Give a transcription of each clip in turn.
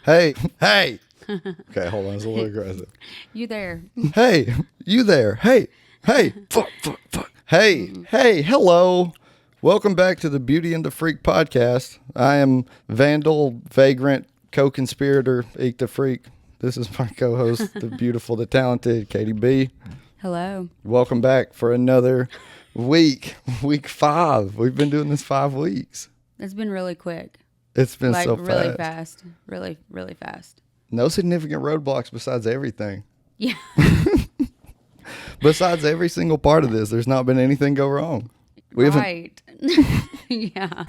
Hey, hey. Okay, hold on. It's a little aggressive. You there. Hey, you there. Hey, hey. Fuck. Hey, hello. Welcome back to the Beauty and DaFreak podcast. I am Vandal, Vagrant, co-conspirator, DaFreak. This is my co-host, the beautiful, the talented Katie B. Hello. Welcome back for another week 5. We've been doing this 5 weeks. It's been really quick. It's been like so really fast. Really fast. No significant roadblocks besides everything. Yeah. Besides every single part of this, there's not been anything go wrong. Right. Yeah.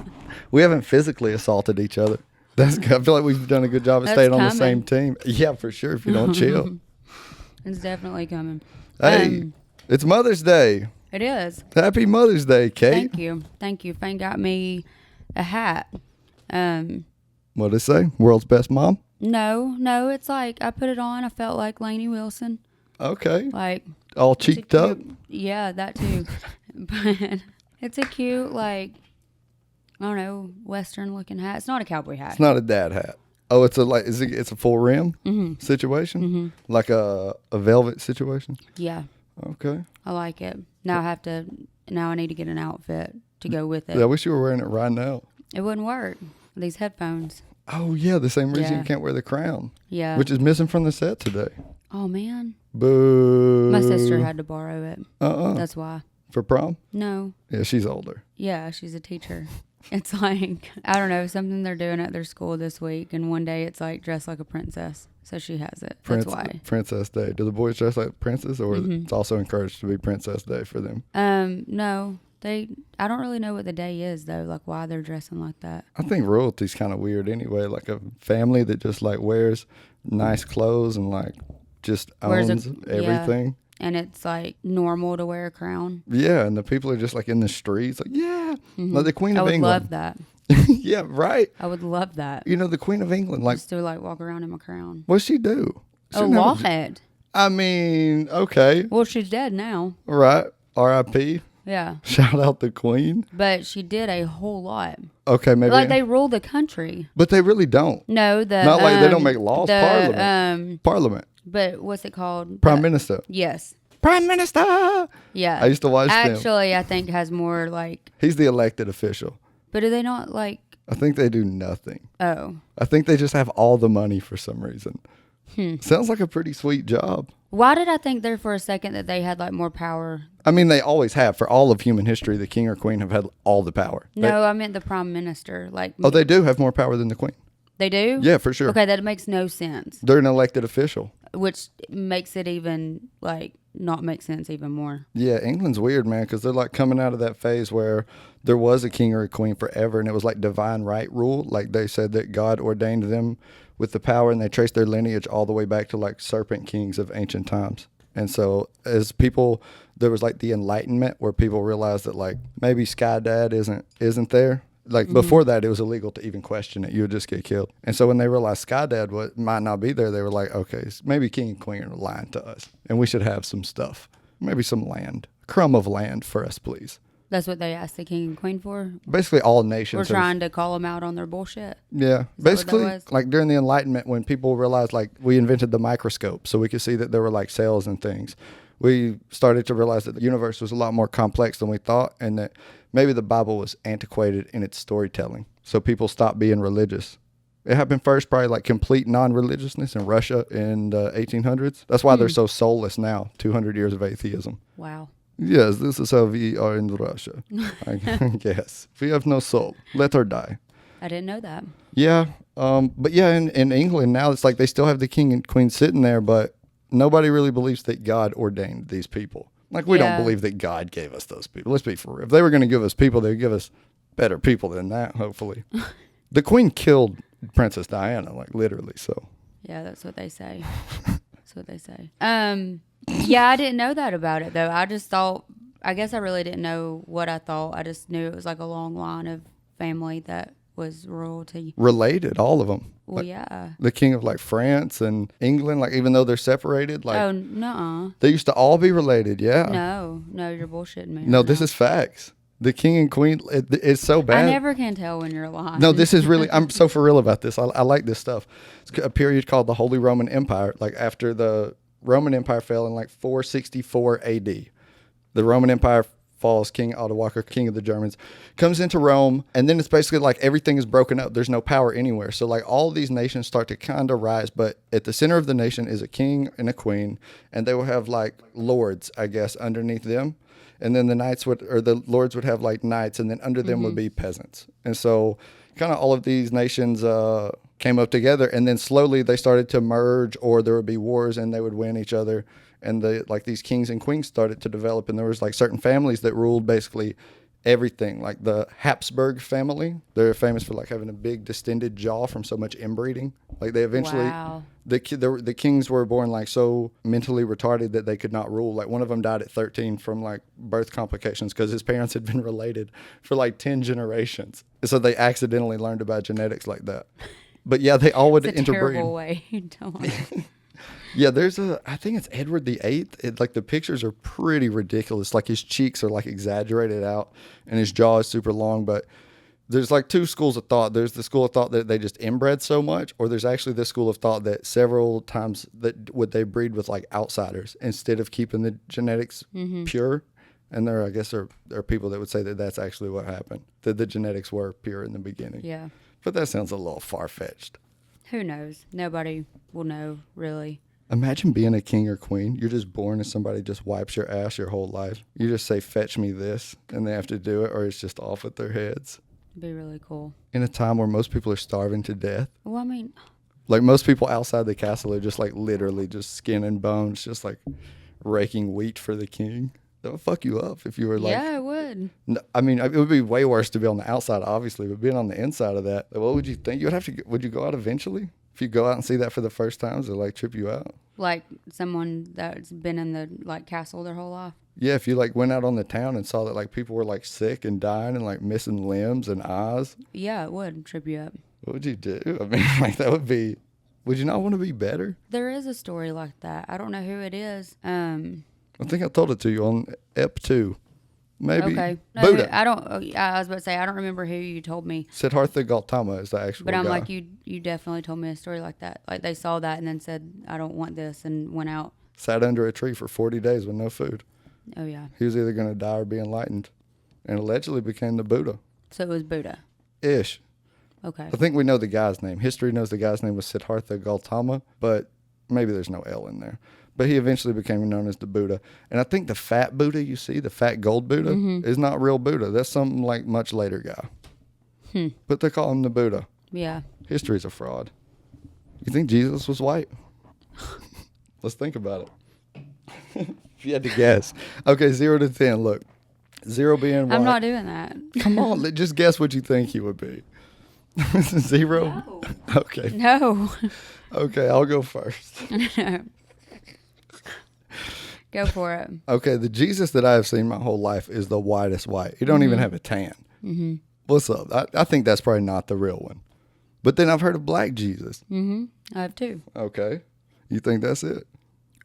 We haven't physically assaulted each other. I feel like we've done a good job of staying on the same team. Yeah, for sure, if you don't chill. It's definitely coming. Hey, it's Mother's Day. It is. Happy Mother's Day, Kate. Thank you. Fang got me a hat. What did it say? World's best mom? No, it's like I put it on. I felt like Lainey Wilson. Okay. Like all cheeked up? Yeah, that too. But it's a cute, like, I don't know, Western looking hat. It's not a cowboy hat. It's not a dad hat. Oh, it's a full rim situation? Mm-hmm. Like a velvet situation? Yeah. Okay. I like it. Now I need to get an outfit to go with it. Yeah, I wish you were wearing it right now. It wouldn't work. These headphones. Oh, yeah, the same reason you can't wear the crown. Yeah. Which is missing from the set today. Oh, man. Boo. My sister had to borrow it. That's why. For prom? No. Yeah, she's older. Yeah, she's a teacher. It's like, I don't know, something they're doing at their school this week, and one day it's like dress like a princess. So she has it. That's why. Princess Day. Do the boys dress like princess, or it's also encouraged to be Princess Day for them? No. I don't really know what the day is, though, like why they're dressing like that. I think royalty's kind of weird anyway, like a family that just like wears nice clothes and like just owns everything. Yeah. And it's like normal to wear a crown. Yeah, and the people are just like in the streets, like, yeah, like the Queen of England. I would love that. Yeah, right. I would love that. You know, the Queen of England, like, just to like walk around in my crown. What'd she do? A lot. I mean, okay. Well, she's dead now. Right. R.I.P. Yeah. Shout out the Queen. But she did a whole lot. Okay, maybe. Like they rule the country. But they really don't. No, not like they don't make laws. Parliament. But what's it called? Prime Minister. Yes. Prime Minister. Yeah. I used to watch them. Actually, I think has more like. He's the elected official. But do they not like? I think they do nothing. Oh. I think they just have all the money for some reason. Sounds like a pretty sweet job. Why did I think there for a second that they had like more power? I mean, they always have. For all of human history, the king or queen have had all the power. No, I meant the prime minister. Like. Oh, they do have more power than the queen. They do? Yeah, for sure. Okay, that makes no sense. They're an elected official. Which makes it even, like, not make sense even more. Yeah, England's weird, man, because they're, like, coming out of that phase where there was a king or a queen forever, and it was, like, divine right rule. Like, they said that God ordained them with the power, and they traced their lineage all the way back to, like, serpent kings of ancient times. And so as people, there was, like, the Enlightenment where people realized that, like, maybe Sky Dad isn't there. Like, before that, it was illegal to even question it. You would just get killed. And so when they realized Sky Dad might not be there, they were like, okay, maybe King and Queen are lying to us. And we should have some stuff. Maybe some land. A crumb of land for us, please. That's what they asked the king and queen for? Basically, all nations. We're trying to call them out on their bullshit. Yeah. Basically, like during the Enlightenment, when people realized, like, we invented the microscope so we could see that there were, like, cells and things. We started to realize that the universe was a lot more complex than we thought, and that maybe the Bible was antiquated in its storytelling. So people stopped being religious. It happened first, probably like complete non-religiousness in Russia in the 1800s. That's why they're so soulless now, 200 years of atheism. Wow. Yes, this is how we are in Russia. Yes. We have no soul. Let her die. I didn't know that. Yeah. But yeah, in England now, it's like they still have the king and queen sitting there, but nobody really believes that God ordained these people. Like, we don't believe that God gave us those people. Let's be for real. If they were going to give us people, they would give us better people than that, hopefully. The queen killed Princess Diana, like, literally, so. Yeah, that's what they say. That's what they say. Yeah, I didn't know that about it, though. I just thought, I guess I really didn't know what I thought. I just knew it was like a long line of family that was royalty. Related, all of them. Well, like, yeah. The king of, like, France and England, like, even though they're separated, like. Oh, nuh-uh. They used to all be related, yeah. No, you're bullshitting me. No, this is facts. The king and queen, it's so bad. I never can tell when you're lying. No, this is really, I'm so for real about this. I like this stuff. It's a period called the Holy Roman Empire, like after the Roman Empire fell in like 464 AD. The Roman Empire falls, King Ottawalker, king of the Germans, comes into Rome, and then it's basically like everything is broken up. There's no power anywhere. So like all these nations start to kind of rise, but at the center of the nation is a king and a queen, and they will have like lords, I guess, underneath them. And then the the lords would have like knights, and then under them would be peasants. And so kind of all of these nations came up together, and then slowly they started to merge, or there would be wars and they would win each other. And these kings and queens started to develop, and there was like certain families that ruled basically everything. Like the Habsburg family, they're famous for like having a big distended jaw from so much inbreeding. Like they eventually, Wow. the kings were born like so mentally retarded that they could not rule. Like one of them died at 13 from like birth complications because his parents had been related for like 10 generations. So they accidentally learned about genetics like that. But yeah, they all would It's a interbreed. terrible way to learn. Yeah, I think it's Edward the Eighth. Like the pictures are pretty ridiculous. Like his cheeks are like exaggerated out, and his jaw is super long. But there's like two schools of thought. There's the school of thought that they just inbred so much, or there's actually this school of thought that several times they breed with like outsiders instead of keeping the genetics pure. And I guess there are people that would say that that's actually what happened. That the genetics were pure in the beginning. Yeah. But that sounds a little far fetched. Who knows? Nobody will know, really. Imagine being a king or queen. You're just born and somebody just wipes your ass your whole life. You just say, fetch me this, and they have to do it, or it's just off with their heads. It'd be really cool. In a time where most people are starving to death. Well, I mean, Like most people outside the castle are just like literally just skin and bones, just like raking wheat for the king. That would fuck you up if you were like... yeah, it would. No, I mean, it would be way worse to be on the outside, obviously, but being on the inside of that, what would you think? Would you go out eventually? If you go out and see that for the first time, does it like trip you out? Like someone that's been in the like castle their whole life. Yeah, if you like went out on the town and saw that like people were like sick and dying and like missing limbs and eyes. Yeah, it would trip you up. What would you do? I mean, like that would be... Would you not want to be better? There is a story like that. I don't know who it is. I think I told it to you on Ep 2. Maybe. Okay. No, Buddha. I don't. I was about to say I don't remember who you told me. Siddhartha Gautama is the actual But I'm guy. like, you definitely told me a story like that. Like they saw that and then said, I don't want this, and went out. Sat under a tree for 40 days with no food. Oh, yeah. He was either going to die or be enlightened. And allegedly became the Buddha. So it was Buddha. Ish. Okay. I think we know the guy's name. History knows the guy's name was Siddhartha Gautama, but maybe there's no L in there. But he eventually became known as the Buddha. And I think the fat Buddha you see, the fat gold Buddha, is not real Buddha. That's some like much later guy. But they call him the Buddha. Yeah. History's a fraud. You think Jesus was white? Let's think about it. If you had to guess. Okay, 0 to 10. Look, 0 being white. I'm not doing that. Come on, just guess what you think he would be. 0? No. Okay. No. Okay, I'll go first. Go for it. Okay, the Jesus that I have seen my whole life is the whitest white. He don't even have a tan. Mm-hmm. What's up? I think that's probably not the real one. But then I've heard of black Jesus. I have too. Okay. You think that's it?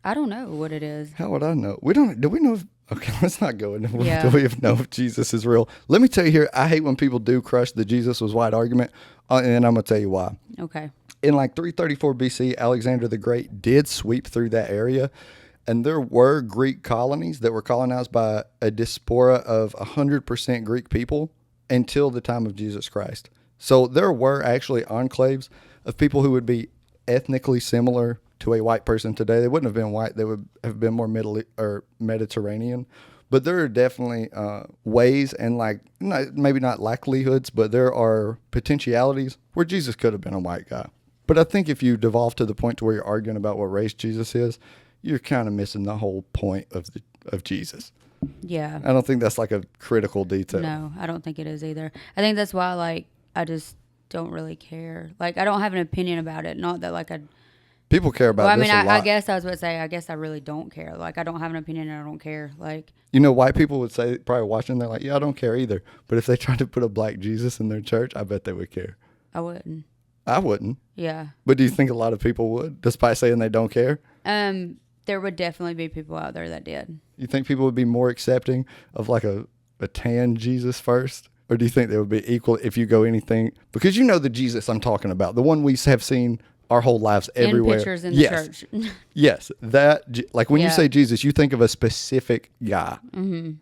I don't know what it is. How would I know? Do we know if... Okay, let's not go into Yeah. Do we know if Jesus is real? Let me tell you here, I hate when people do crush the Jesus was white argument, and I'm going to tell you why. Okay. In like 334 BC, Alexander the Great did sweep through that area, and there were Greek colonies that were colonized by a diaspora of 100% Greek people until the time of Jesus Christ. So there were actually enclaves of people who would be ethnically similar to a white person today. They wouldn't have been white. They would have been more Mediterranean. But there are definitely ways and maybe not likelihoods, but there are potentialities where Jesus could have been a white guy. But I think if you devolve to the point to where you're arguing about what race Jesus is, you're kind of missing the whole point of Jesus. Yeah. I don't think that's like a critical detail. No, I don't think it is either. I think that's why I just don't really care. Like I don't have an opinion about it. Not that like I... People care about this a lot. I guess I was about to say, I guess I really don't care. Like, I don't have an opinion and I don't care. Like, you know, white people would say, probably watching, they're like, yeah, I don't care either. But if they tried to put a black Jesus in their church, I bet they would care. I wouldn't. I wouldn't. Yeah. But do you think a lot of people would, despite saying they don't care? There would definitely be people out there that did. You think people would be more accepting of like a a tan Jesus first? Or do you think they would be equal if you go anything? Because you know the Jesus I'm talking about, the one we have seen our whole lives everywhere. In pictures in the church. Yes. Like when you Yeah. say Jesus, you think of a specific guy. Mm-hmm.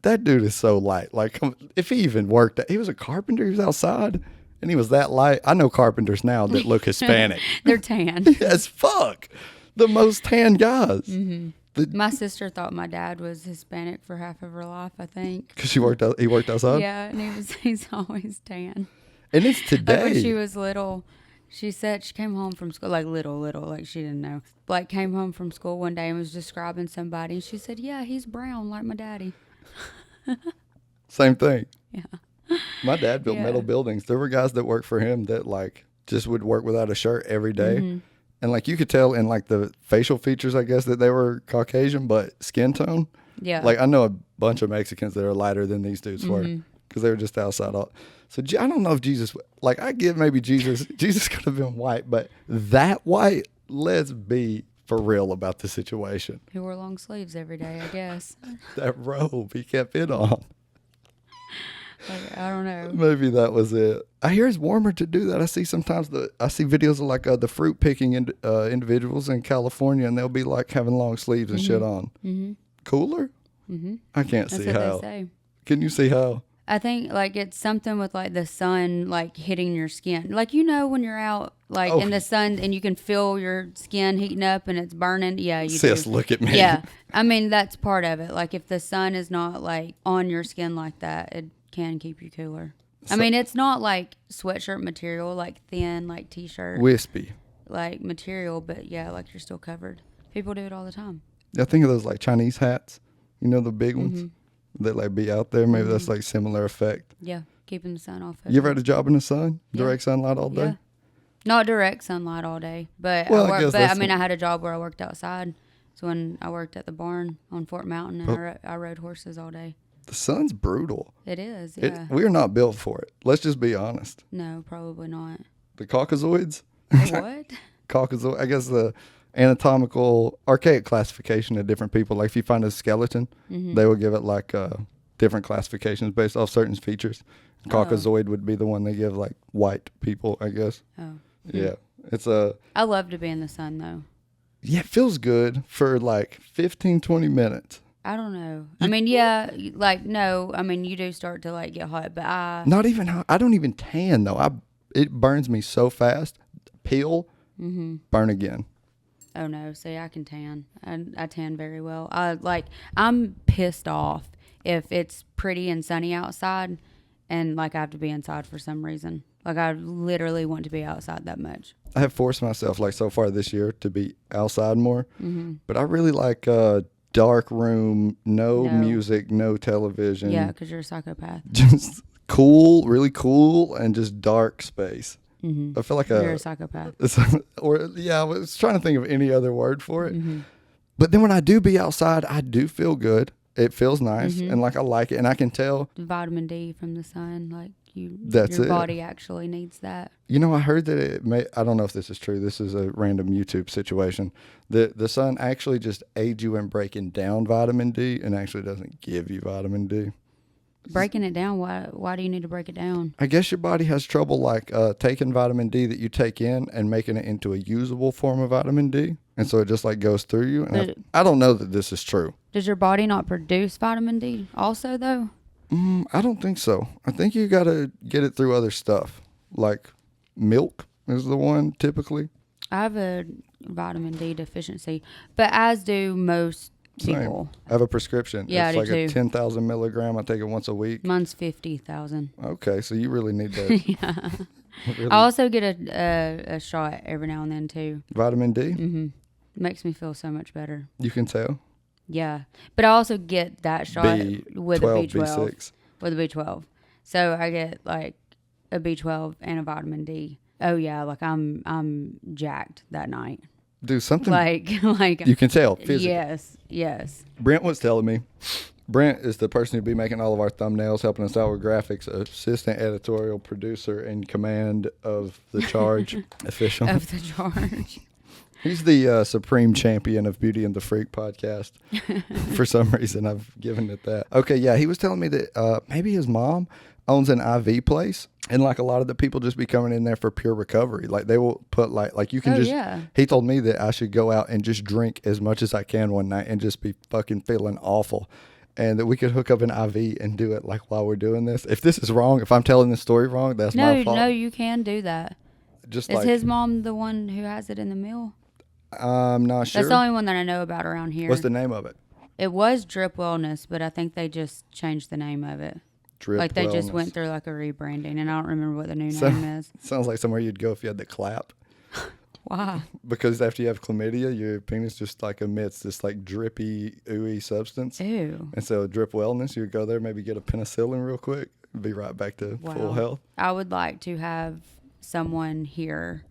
That dude is so light. Like if he even worked, he was a carpenter, he was outside, and he was that light. I know carpenters now that look Hispanic. They're tan. As fuck. The most tan guys. Mm-hmm. My sister thought my dad was Hispanic for half of her life, I think. Because he worked outside? Yeah, and he's always tan. And it's today. Like when she was little, she said she came home from school, like little, like she didn't know. Like came home from school one day and was describing somebody, and she said, yeah, he's brown like my daddy. Same thing. Yeah. My dad built Yeah. metal buildings. There were guys that worked for him that like just would work without a shirt every day. Mm-hmm. And like you could tell in like the facial features, I guess, that they were Caucasian, but skin tone. Yeah. Like I know a bunch of Mexicans that are lighter than these dudes were because they were just outside. So I don't know if Jesus, like I get maybe Jesus could have been white, but that white, let's be for real about the situation. He wore long sleeves every day, I guess. That robe he kept it on. Like, I don't know. Maybe that was it. I hear it's warmer to do that. I see sometimes I see videos of like the fruit picking individuals in California, and they'll be like having long sleeves and shit on. Mm-hmm. Cooler? Mm-hmm. I can't That's see what how. they say. Can you see how? I think like it's something with like the sun like hitting your skin. Like when you're out like in the sun and you can feel your skin heating up and it's burning. Yeah, you Sis, do. look at me. Yeah. I mean, that's part of it. Like if the sun is not like on your skin like that, it can keep you cooler. I mean, it's not like sweatshirt material, like thin, like t-shirt, Wispy. like material, but yeah, like you're still covered. People do it all the time. I think of those like Chinese hats. You know the big ones that like be out there. Maybe that's like similar effect. Yeah, keeping the sun off. You ever had a job in the sun? Yeah. Direct sunlight all day? Yeah. Not direct sunlight all day, but Well, I I guess but I that's mean, I had a job where I worked outside. So when I worked at the barn on Fort Mountain, and I rode horses all day. The sun's brutal. It is, yeah. We're not built for it. Let's just be honest. No, probably not. The Caucasoids? What? Caucasoid, I guess the anatomical, archaic classification of different people. Like if you find a skeleton, they will give it like different classifications based off certain features. Caucasoid would be the one they give like white people, I guess. Oh. Yeah. It's I love to be in the sun, though. Yeah, it feels good for like 15, 20 minutes. I don't know. I mean, yeah, like, no. I mean, you do start to, like, get hot, but Not even hot. I don't even tan, though. It burns me so fast. Peel, burn again. Oh, no. See, I can tan. I tan very well. I'm pissed off if it's pretty and sunny outside and, like, I have to be inside for some reason. Like, I literally want to be outside that much. I have forced myself, like, so far this year to be outside more. But I really like dark room, no music, no television. Yeah, because you're a psychopath. Just cool, really cool, and just dark space. I feel like You're a psychopath. I was trying to think of any other word for it. But then when I do be outside, I do feel good. It feels nice, and like I like it, and I can tell. Vitamin D from the sun, like That's your it. body actually needs that. You know, I heard that it may. I don't know if this is true. This is a random YouTube situation. The sun actually just aids you in breaking down vitamin D, and actually doesn't give you vitamin D. Breaking it down, why do you need to break it down? I guess your body has trouble like taking vitamin D that you take in and making it into a usable form of vitamin D. And so it just like goes through you. And I don't know that this is true. Does your body not produce vitamin D also though? I don't think so. I think you got to get it through other stuff. Like milk is the one typically. I have a vitamin D deficiency, but as do most people. Same. I have a prescription. Yeah, it's I like do a too. 10,000 milligram. I take it once a week. Mine's 50,000. Okay, so you really need that. Yeah. Really. I also get a shot every now and then too. Vitamin D? Mm-hmm. Makes me feel so much better. You can tell. Yeah, but I also get that shot with a B12. B6. With a B12. So I get like a B12 and a vitamin D. Oh yeah, like I'm jacked that night. Do something. Like you can tell physically. Yes. Brent was telling me. Brent is the person who'd be making all of our thumbnails, helping us out with graphics, assistant editorial producer in command of the charge official. Of the charge. He's the supreme champion of Beauty and the Freak podcast. For some reason, I've given it that. Okay, yeah, he was telling me that maybe his mom owns an IV place, and like a lot of the people just be coming in there for pure recovery. Like they will put like you can He told me that I should go out and just drink as much as I can one night and just be fucking feeling awful. And that we could hook up an IV and do it like while we're doing this. If this is wrong, if I'm telling this story wrong, that's my fault. No, you can do that. Just is his mom the one who has it in the mill? I'm not sure. That's the only one that I know about around here. What's the name of it? It was Drip Wellness, but I think they just changed the name of it. Drip like they Wellness. Just went through like a rebranding, and I don't remember what the new name is. Sounds like somewhere you'd go if you had the clap. Why? Because after you have chlamydia, your penis just like emits this like drippy, ooey substance. Ew. And so Drip Wellness, you would go there, maybe get a penicillin real quick, be right back to full health. I would like to have someone here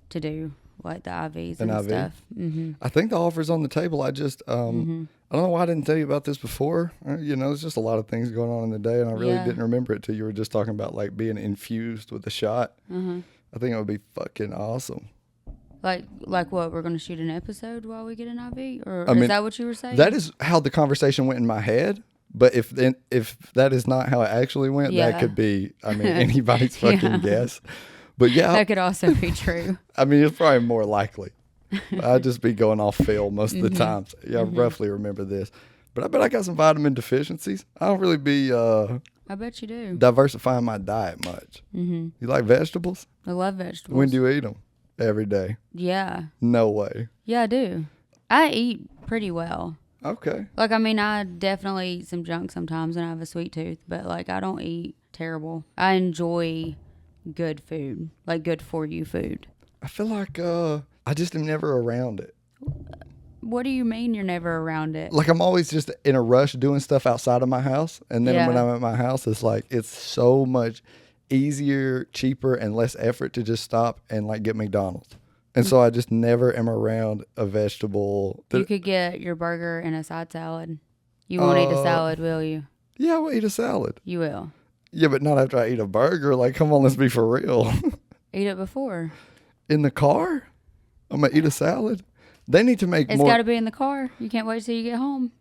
to do like the IVs and stuff. Mm-hmm. I think the offer's on the table. I just, I don't know why I didn't tell you about this before. There's just a lot of things going on in the day, and I really didn't remember it till you were just talking about like being infused with a shot. Mm-hmm. I think it would be fucking awesome. Like what? We're going to shoot an episode while we get an IV? Or is that what you were saying? That is how the conversation went in my head. But if that is not how it actually went, that could be, anybody's fucking guess. But yeah. That could also be true. It's probably more likely. I'd just be going off feel most of the times. Yeah, I roughly remember this. But I bet I got some vitamin deficiencies. I don't really be I bet you do. diversifying my diet much. Mm-hmm. You like vegetables? I love vegetables. When do you eat them? Every day? Yeah. No way. Yeah, I do. I eat pretty well. Okay. Like, I definitely eat some junk sometimes and I have a sweet tooth, but like I don't eat terrible. I enjoy good food, like good for you food. I feel like I just am never around it. What do you mean you're never around it? Like I'm always just in a rush doing stuff outside of my house. And then when I'm at my house, it's like it's so much easier, cheaper, and less effort to just stop and like get McDonald's. And so I just never am around a vegetable. You could get your burger and a side salad. You won't eat a salad, will you? Yeah, I will eat a salad. You will. Yeah, but not after I eat a burger. Like, come on, let's be for real. Eat it before. In the car? I'm going to eat a salad? They need to make more. It's got to be in the car. You can't wait till you get home.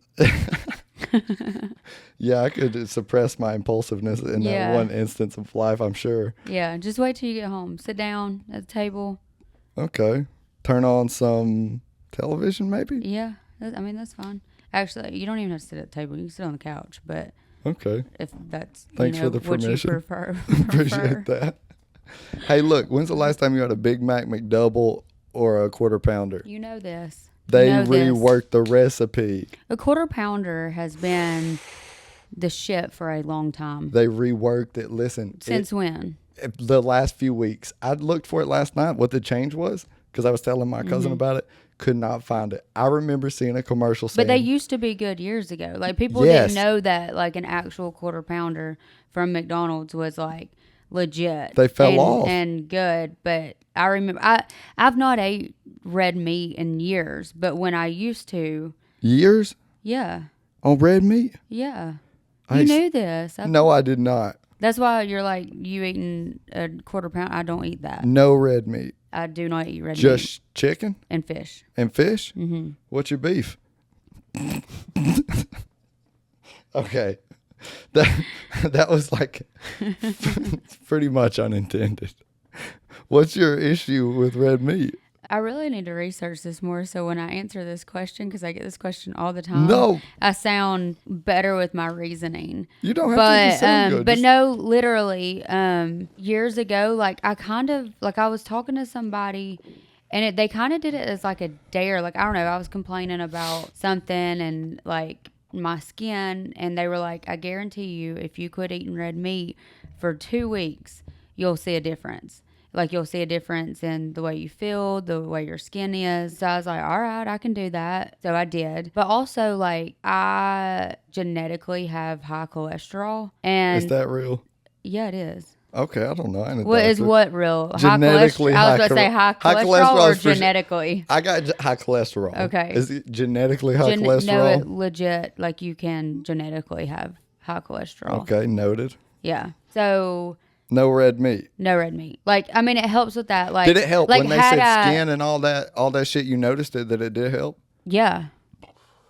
Yeah, I could suppress my impulsiveness in that one instance of life, I'm sure. Yeah, just wait till you get home. Sit down at the table. Okay. Turn on some television, maybe? Yeah, that's fine. Actually, you don't even have to sit at the table. You can sit on the couch, but okay. If that's Thanks for the permission. What you prefer. Appreciate that. Hey, look, when's the last time you had a Big Mac, McDouble, or a Quarter Pounder? You know this. They reworked the recipe. A Quarter Pounder has been the shit for a long time. They reworked it. Listen. Since when? The last few weeks. I looked for it last night, what the change was, because I was telling my cousin about it. Could not find it. I remember seeing a commercial saying. But they used to be good years ago. Like, people didn't know that, like, an actual Quarter Pounder from McDonald's was, like, legit. They fell off. And good. But I remember, I've not ate red meat in years, but when I used to. Years? Yeah. On red meat? Yeah. You knew this. No, I did not. That's why you're like, you eating a Quarter Pounder. I don't eat that. No red meat. I do not eat red meat. Just chicken? And fish. And fish? Mm-hmm. What's your beef? Okay. That was like pretty much unintended. What's your issue with red meat? I really need to research this more so when I answer this question, because I get this question all the time. No. I sound better with my reasoning. You don't have to sound good. But no, literally, years ago, like I was talking to somebody and they kind of did it as like a dare. Like, I don't know, I was complaining about something and like my skin, and they were like, I guarantee you, if you quit eating red meat for 2 weeks, you'll see a difference. Like, you'll see a difference in the way you feel, the way your skin is. So I was like, all right, I can do that. So I did. But also, like, I genetically have high cholesterol. And is that real? Yeah, it is. Okay, I don't know. What is what real? Genetically high cholesterol? I was going to say high cholesterol or genetically? I got high cholesterol. Okay. Is it genetically high cholesterol? No, it legit. Like, you can genetically have high cholesterol. Okay, noted. Yeah. So No red meat. No red meat. Like, I mean, it helps with that. Like, Did it help like when they said skin and all that shit? You noticed that it did help? Yeah.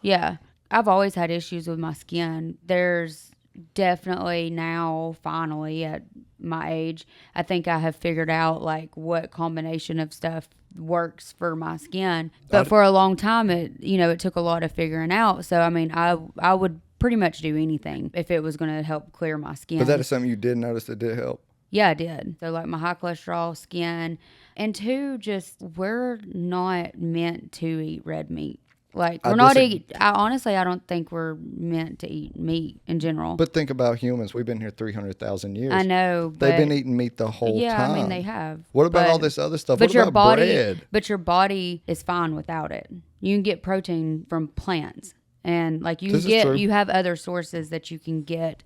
Yeah. I've always had issues with my skin. There's definitely now, finally, at my age, I think I have figured out like what combination of stuff works for my skin. But for a long time, it took a lot of figuring out. So, I mean, I would pretty much do anything if it was going to help clear my skin. But that is something you did notice that did help? Yeah, I did. So, like, my high cholesterol, skin, and two, just we're not meant to eat red meat. Like, we're not honestly, I don't think we're meant to eat meat in general. But think about humans. We've been here 300,000 years. I know. They've been eating meat the whole time. Yeah, I mean, they have. What about all this other stuff? But what about bread? But your body is fine without it. You can get protein from plants. And, like, you have other sources that you can get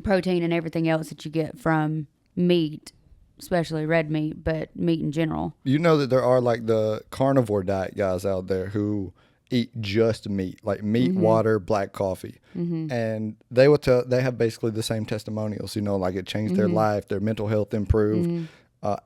protein and everything else that you get from meat, especially red meat, but meat in general. You know that there are, like, the carnivore diet guys out there who eat just meat, like meat, water, black coffee. And they have basically the same testimonials, like it changed their life, their mental health improved.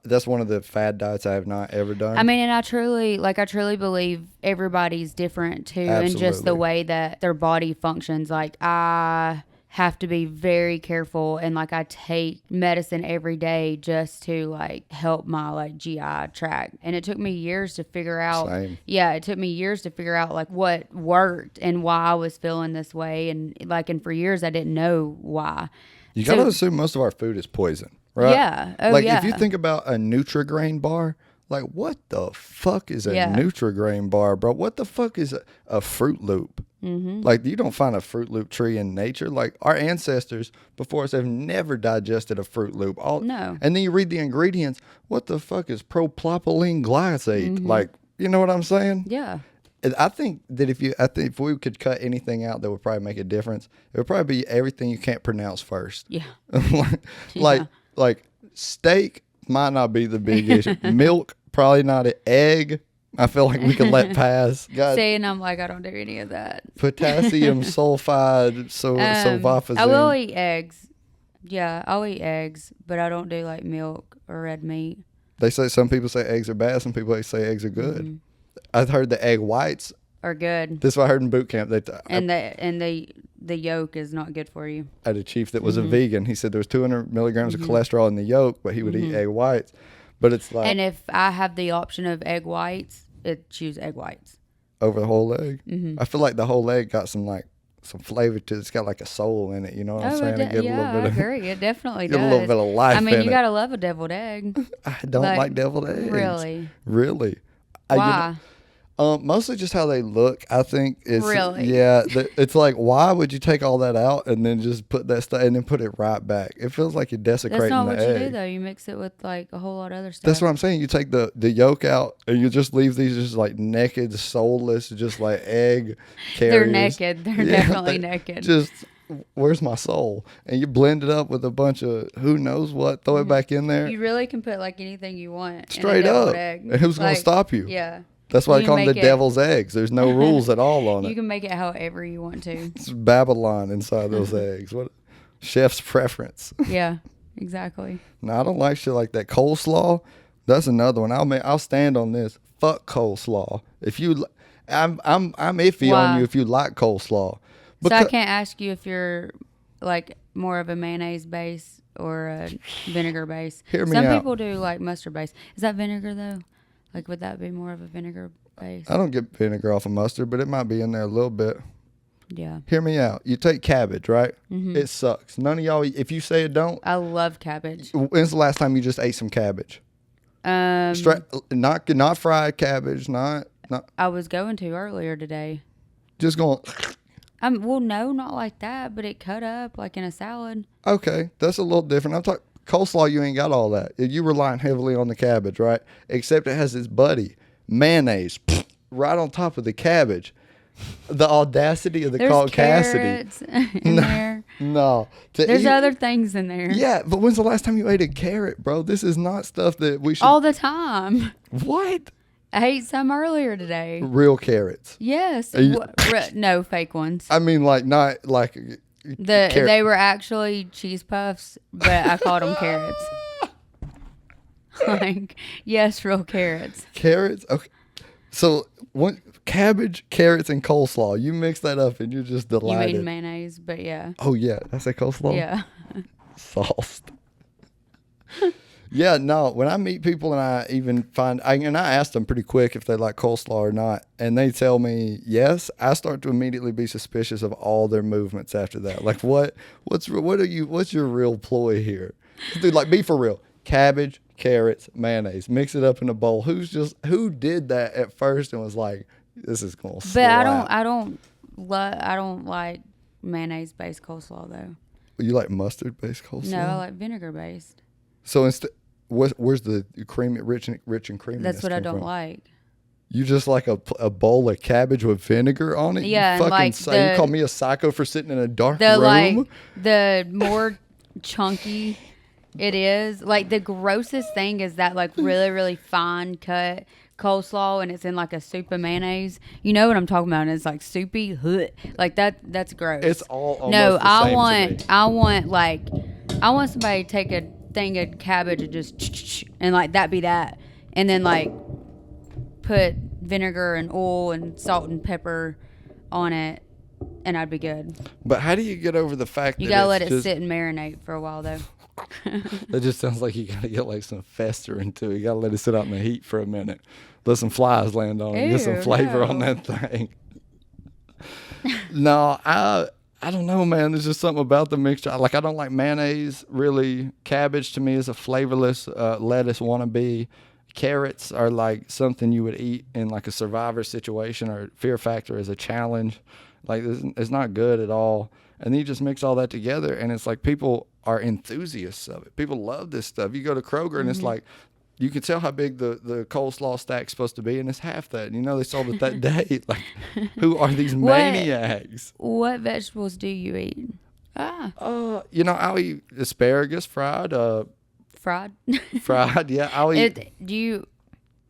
That's one of the fad diets I have not ever done. I mean, and I truly believe everybody's different too. Absolutely. And just the way that their body functions. Like, I have to be very careful, and like I take medicine every day just to like help my like GI tract. And it took me years to figure out. Same. Yeah, it took me years to figure out like what worked and why I was feeling this way, and for years I didn't know why. You gotta assume most of our food is poison, right? Yeah. Oh, like yeah. if you think about a Nutri-Grain bar, like what the fuck is a Nutri-Grain bar, bro? What the fuck is a Fruit Loop? Like, you don't find a Fruit Loop tree in nature. Like, our ancestors before us have never digested a Fruit Loop. No. And then you read the ingredients. What the fuck is propylene glycate? Like, you know what I'm saying? Yeah. I think that if we could cut anything out that would probably make a difference, it would probably be everything you can't pronounce first. Yeah. like steak might not be the big issue. Milk, probably not an egg. I feel like we can let pass. God. Saying I'm like, I don't do any of that. Potassium sulfide, sulfafazine. I will eat eggs. Yeah, I'll eat eggs, but I don't do like milk or red meat. They say some people say eggs are bad. Some people say eggs are good. I've heard the egg whites are good. This is what I heard in boot camp. The yolk is not good for you. I had a chief that was a vegan. He said there was 200 milligrams of cholesterol in the yolk, but he would eat egg whites. But it's like, and if I have the option of egg whites, choose egg whites over the whole egg. I feel like the whole egg got some flavor to it. It's got like a soul in it. You know what I'm saying? I agree. It definitely does. Get a little bit of life. I mean, in you gotta love a deviled egg. I don't like deviled eggs. Really? Why? Mostly just how they look. I think it's really. Yeah. It's like, why would you take all that out and then just put that stuff and then put it right back? It feels like you're desecrating the egg. That's not what you do though. You mix it with like a whole lot of other stuff. That's what I'm saying. You take the yolk out and you just leave these just like naked, soulless, just like egg carriers. They're naked. They're definitely naked. Just, where's my soul? And you blend it up with a bunch of who knows what. Throw it back in there. You really can put like anything you want. Straight up. Egg. And who's going to stop you? Yeah. That's why I call them the devil's eggs. There's no rules at all on it. You can make it however you want to. It's Babylon inside those eggs. What chef's preference. Yeah, exactly. No, I don't like shit like that. Coleslaw, that's another one. I'll stand on this. Fuck coleslaw. I'm iffy on you if you like coleslaw. So I can't ask you if you're like more of a mayonnaise base or a vinegar base. Hear me out. Some people do like mustard base. Is that vinegar though? Like, would that be more of a vinegar base? I don't get vinegar off of mustard, but it might be in there a little bit. Yeah. Hear me out. You take cabbage, right? It sucks. None of y'all, if you say it don't. I love cabbage. When's the last time you just ate some cabbage? Not fried cabbage, not. I was going to earlier today. Just going. Well, no, not like that, but it cut up like in a salad. Okay, that's a little different. I'm talking coleslaw. You ain't got all that. You relying heavily on the cabbage, right? Except it has its buddy mayonnaise right on top of the cabbage. The audacity of the caucasity. In there. No. There's other things in there. Yeah, but when's the last time you ate a carrot, bro? This is not stuff that we should. All the time. What? I ate some earlier today. Real carrots. Yes. No, fake ones. I mean, like, not like They were actually cheese puffs, but I called them carrots. Like, yes, real carrots. Carrots? Okay. So, cabbage, carrots, and coleslaw. You mix that up and you're just delighted. You mean mayonnaise, but yeah. Oh, yeah. Did I say coleslaw? Yeah. Sauced. Yeah, no. When I meet people and I even and I ask them pretty quick if they like coleslaw or not, and they tell me yes, I start to immediately be suspicious of all their movements after that. Like, what's your real ploy here? Dude, like, be for real. Cabbage, carrots, mayonnaise. Mix it up in a bowl. Who did that at first and was like, this is gonna slap? But I don't like mayonnaise based coleslaw though. You like mustard based coleslaw? No, I like vinegar based. So instead, where's the creamy, rich and creamy? That's what I don't like. You just like a bowl of cabbage with vinegar on it? Yeah, You and you call me a psycho for sitting in a dark room? room? Like the more chunky it is, like the grossest thing is that like really, really fine cut coleslaw and it's in like a soup of mayonnaise. You know what I'm talking about? And it's like soupy. Like that's gross. It's all almost the same I want somebody to take a thing of cabbage and just and like that be that. And then like put vinegar and oil and salt and pepper on it and I'd be good. But how do you get over the fact that you gotta let it sit and marinate for a while though? That just sounds like you gotta get like some festering too. You gotta let it sit out in the heat for a minute. Let some flies land on it. Get some flavor on that thing. No, I don't know, man. There's just something about the mixture. Like, I don't like mayonnaise, really. Cabbage, to me, is a flavorless lettuce wannabe. Carrots are like something you would eat in like a survivor situation, or Fear Factor is a challenge. Like, it's not good at all. And then you just mix all that together, and it's like people are enthusiasts of it. People love this stuff. You go to Kroger, and it's like, you can tell how big the coleslaw stack's supposed to be, and it's half that. You know, they sold it that day. Like, who are these maniacs? What vegetables do you eat? I'll eat asparagus fried. Fried? Fried, yeah. I'll eat.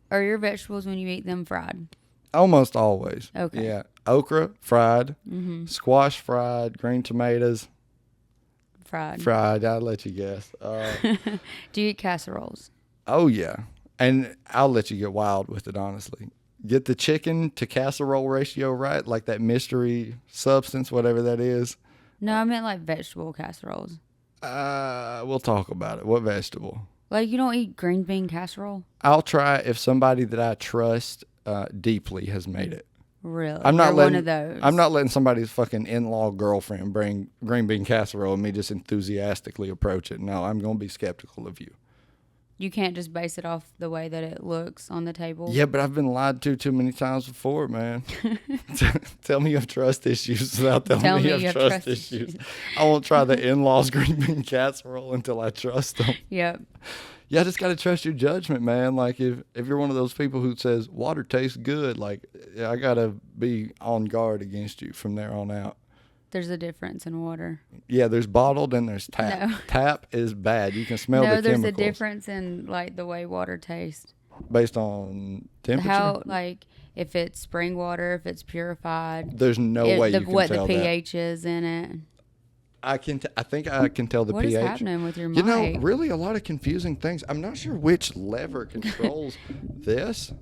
Are your vegetables when you eat them fried? Almost always. Okay. Yeah. Okra, fried. Mm-hmm. Squash, fried. Green tomatoes. Fried. I'll let you guess. Do you eat casseroles? Oh, yeah. And I'll let you get wild with it, honestly. Get the chicken to casserole ratio right, like that mystery substance, whatever that is. No, I meant like vegetable casseroles. We'll talk about it. What vegetable? Like, you don't eat green bean casserole? I'll try if somebody that I trust deeply has made it. Really? I'm not letting one of those. I'm not letting somebody's fucking in-law girlfriend bring green bean casserole and me just enthusiastically approach it. No, I'm going to be skeptical of you. You can't just base it off the way that it looks on the table. Yeah, but I've been lied to too many times before, man. Tell me you have trust issues without telling me you have trust issues. I won't try the in-laws green bean casserole until I trust them. Yep. Yeah, I just got to trust your judgment, man. Like, if you're one of those people who says water tastes good, like, I got to be on guard against you from there on out. There's a difference in water. Yeah, there's bottled and there's tap. No. Tap is bad. You can smell the chemicals. No, there's a difference in, like, the way water tastes. Based on temperature? How, like, if it's spring water, if it's purified. There's no way you can tell what the pH is in it. I think I can tell the what pH. What is happening with your mic? You know, really a lot of confusing things. I'm not sure which lever controls this.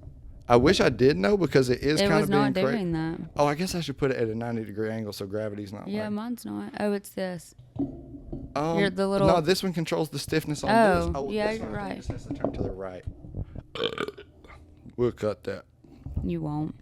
I wish I did know because it is kind of being crazy. It was not doing that. Oh, I guess I should put it at a 90-degree angle so gravity's not. Yeah, mine's not. Oh, it's this. You're the little. No, this one controls the stiffness on this. Oh, yeah, you're right. This has to turn to the right. We'll cut that. You won't.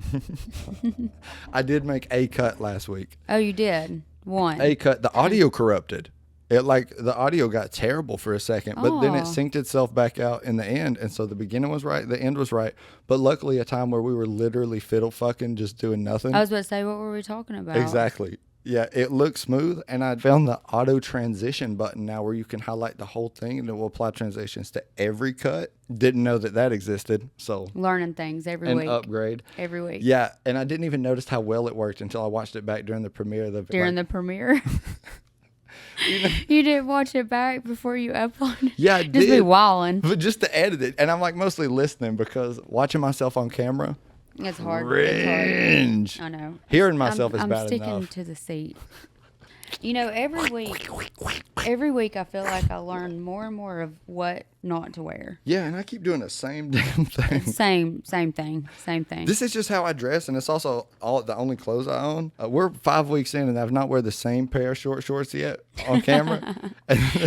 I did make a cut last week. Oh, you did? One. A cut. The audio corrupted. The audio got terrible for a second, but then it synced itself back out in the end. And so the beginning was right, the end was right. But luckily, a time where we were literally fiddle fucking just doing nothing. I was about to say, what were we talking about? Exactly. Yeah, it looked smooth. And I found the auto transition button now where you can highlight the whole thing and it will apply transitions to every cut. Didn't know that existed. So learning things every week. An upgrade. Every week. Yeah. And I didn't even notice how well it worked until I watched it back during the premiere. During the premiere? You didn't watch it back before you uploaded? Yeah, I did. Just be wilding. But just to edit it. And I'm like mostly listening because watching myself on camera. It's hard. Cringe. I know. Hearing myself is bad enough. I'm sticking to the seat. You know, every week I feel like I learn more and more of what not to wear. Yeah, and I keep doing the same damn thing. Same thing. This is just how I dress, and it's also the only clothes I own. We're 5 weeks in, and I've not wear the same pair of short shorts yet on camera.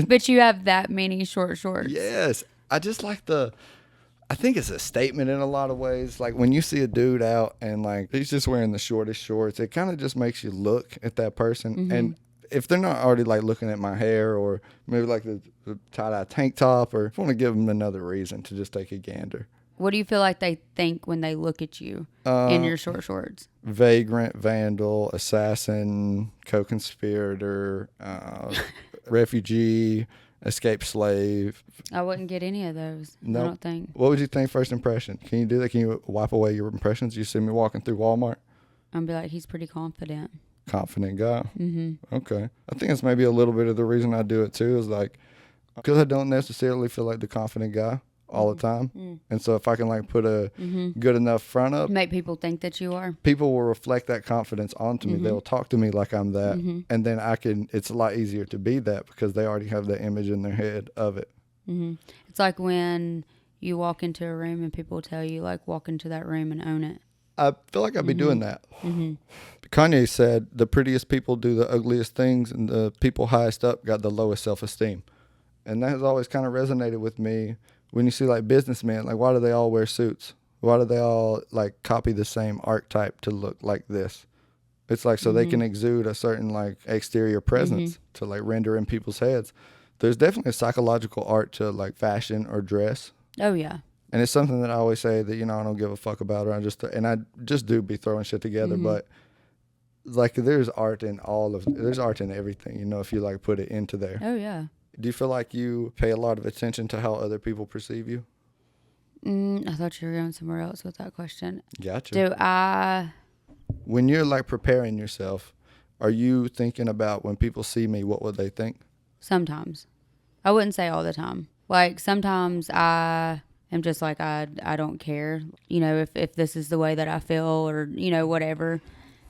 But you have that many short shorts. Yes, I just like I think it's a statement in a lot of ways. Like when you see a dude out and like he's just wearing the shortest shorts, it kind of just makes you look at that person. Mm-hmm. And if they're not already like looking at my hair or maybe like the tie-dye tank top, or I want to give them another reason to just take a gander. What do you feel like they think when they look at you in your short shorts? Vagrant, vandal, assassin, co-conspirator, refugee, escaped slave. I wouldn't get any of those. No. I don't think. What would you think first impression? Can you do that? Can you wipe away your impressions? You see me walking through Walmart? I'd be like, he's pretty confident. Confident guy. Mm-hmm. Okay. I think it's maybe a little bit of the reason I do it too, is like, because I don't necessarily feel like the confident guy all the time. Mm. And so if I can like put a good enough front up, make people think that you are, people will reflect that confidence onto me. They'll talk to me like I'm that. And then it's a lot easier to be that because they already have that image in their head of it. It's like when you walk into a room and people tell you like, walk into that room and own it. I feel like I'd be doing that. Kanye said the prettiest people do the ugliest things, and the people highest up got the lowest self-esteem. And that has always kind of resonated with me. When you see like businessmen, like why do they all wear suits? Why do they all like copy the same archetype to look like this? It's like so they can exude a certain like exterior presence to like render in people's heads. There's definitely a psychological art to like fashion or dress. Oh yeah. And it's something that I always say that, I don't give a fuck about, or I just do be throwing shit together. But like there's art in everything, if you like put it into there. Oh yeah. Do you feel like you pay a lot of attention to how other people perceive you? I thought you were going somewhere else with that question. Gotcha. Do I? When you're like preparing yourself, are you thinking about when people see me, what would they think? Sometimes. I wouldn't say all the time. Like sometimes I am just like, I don't care. If this is the way that I feel or, whatever.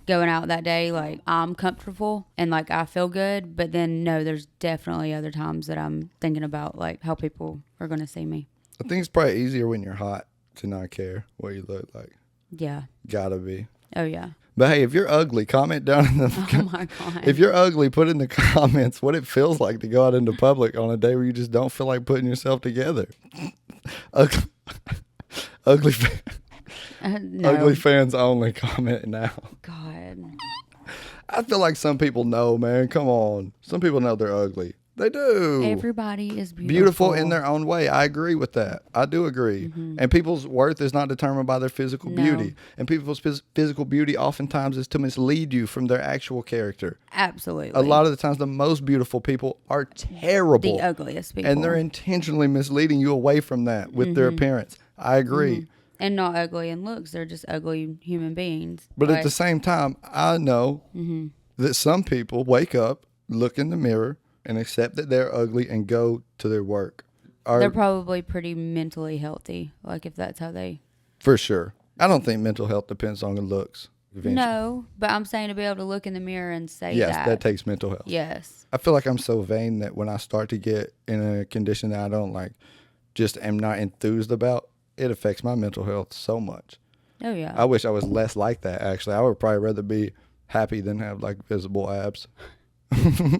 Going out that day, like I'm comfortable and like I feel good, but then no, there's definitely other times that I'm thinking about like how people are going to see me. I think it's probably easier when you're hot to not care what you look like. Yeah. Gotta be. Oh yeah. But hey, if you're ugly, comment down in the Oh my God. If you're ugly, put in the comments what it feels like to go out into public on a day where you just don't feel like putting yourself together. Ugly No. Ugly fans only, comment now. God. I feel like some people know, man. Come on. Some people know they're ugly. They do. Everybody is beautiful. Beautiful in their own way. I agree with that. I do agree. And people's worth is not determined by their physical beauty. And people's physical beauty oftentimes is to mislead you from their actual character. Absolutely. A lot of the times, the most beautiful people are terrible. The ugliest people. And they're intentionally misleading you away from that with their appearance. I agree. And not ugly in looks. They're just ugly human beings. But at the same time, I know that some people wake up, look in the mirror, and accept that they're ugly and go to their work. They're probably pretty mentally healthy, like if that's how they... For sure. I don't think mental health depends on the looks. Eventually. No, but I'm saying to be able to look in the mirror and say yes, that takes mental health. Yes. I feel like I'm so vain that when I start to get in a condition that I don't like, just am not enthused about, it affects my mental health so much. Oh, yeah. I wish I was less like that, actually. I would probably rather be happy than have, like, visible abs.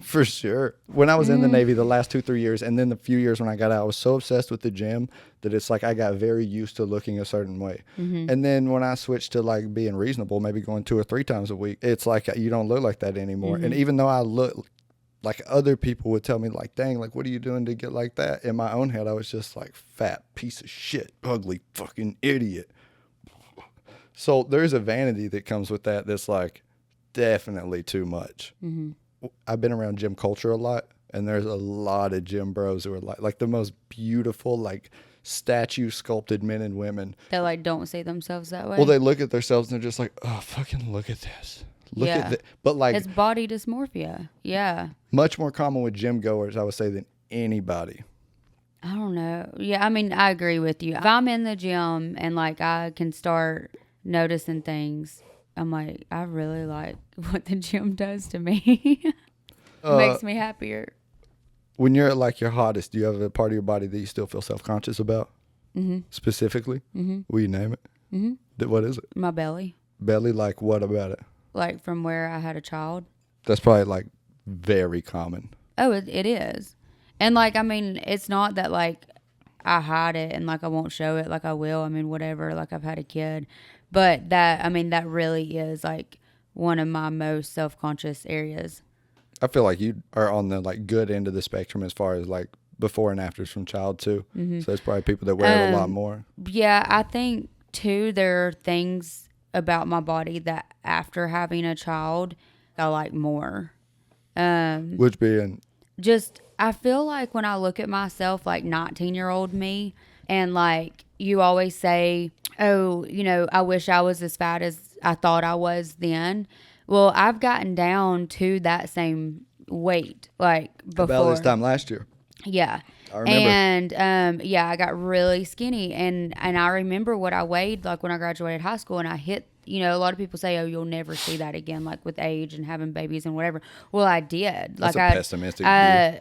For sure. When I was in the Navy the last 2-3 years, and then the few years when I got out, I was so obsessed with the gym that it's like I got very used to looking a certain way. And then when I switched to, like, being reasonable, maybe going 2 or 3 times a week, it's like you don't look like that anymore. And even though I look like other people would tell me, like, dang, like, what are you doing to get like that? In my own head, I was just like, fat piece of shit, ugly fucking idiot. So there's a vanity that comes with that that's, like, definitely too much. I've been around gym culture a lot, and there's a lot of gym bros who are, like the most beautiful, like, statue sculpted men and women. They, like, don't see themselves that way? Well, they look at themselves and they're just like, oh, fucking look at this. Look at that. But like, it's body dysmorphia. Yeah. Much more common with gym goers, I would say, than anybody. I don't know. Yeah, I mean, I agree with you. If I'm in the gym and like I can start noticing things, I'm like, I really like what the gym does to me. Makes me happier. When you're at like your hottest, do you have a part of your body that you still feel self-conscious about? Mm-hmm. Specifically? Mm-hmm. Will you name it? Mm-hmm. What is it? My belly. Belly, like what about it? Like from where I had a child. That's probably like very common. Oh, it is. And like, I mean, it's not that like I hide it and like I won't show it, like I will. I mean, whatever, like I've had a kid. But that, I mean, that really is like one of my most self-conscious areas. I feel like you are on the like good end of the spectrum as far as like before and afters from child too. So there's probably people that wear it a lot more. Yeah, I think too there are things about my body that after having a child I like more. Which being Just I feel like when I look at myself like 19-year-old me, and like you always say, oh, you know, I wish I was as fat as I thought I was then. Well, I've gotten down to that same weight like before. about this time last year. Yeah. I remember. And yeah, I got really skinny, and I remember what I weighed like when I graduated high school, and I hit, you know, a lot of people say, oh, you'll never see that again, like with age and having babies and whatever. Well, I did. That's like a pessimistic view.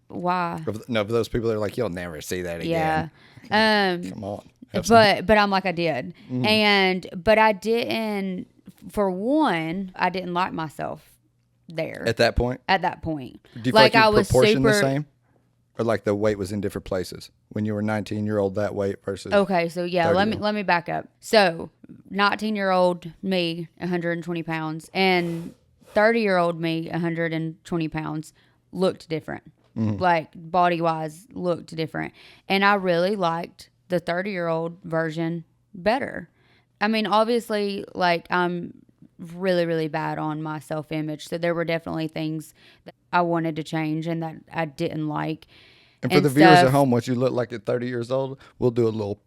Why? No, for those people that are like, you'll never see that again. Yeah. Come on. But I'm like, I did. But I didn't, for one, I didn't like myself there. At that point? At that point. Do you feel like you proportioned the same? Or like the weight was in different places when you were 19-year-old that weight versus Okay, so yeah, let me back up. So 19-year-old me, 120 pounds, and 30-year-old me, 120 pounds, looked different. Like body-wise, looked different. And I really liked the 30-year-old version better. I mean, obviously, like I'm really, really bad on my self-image. So there were definitely things that I wanted to change and that I didn't like. And for the viewers at home, what you look like at 30 years old, we'll do a little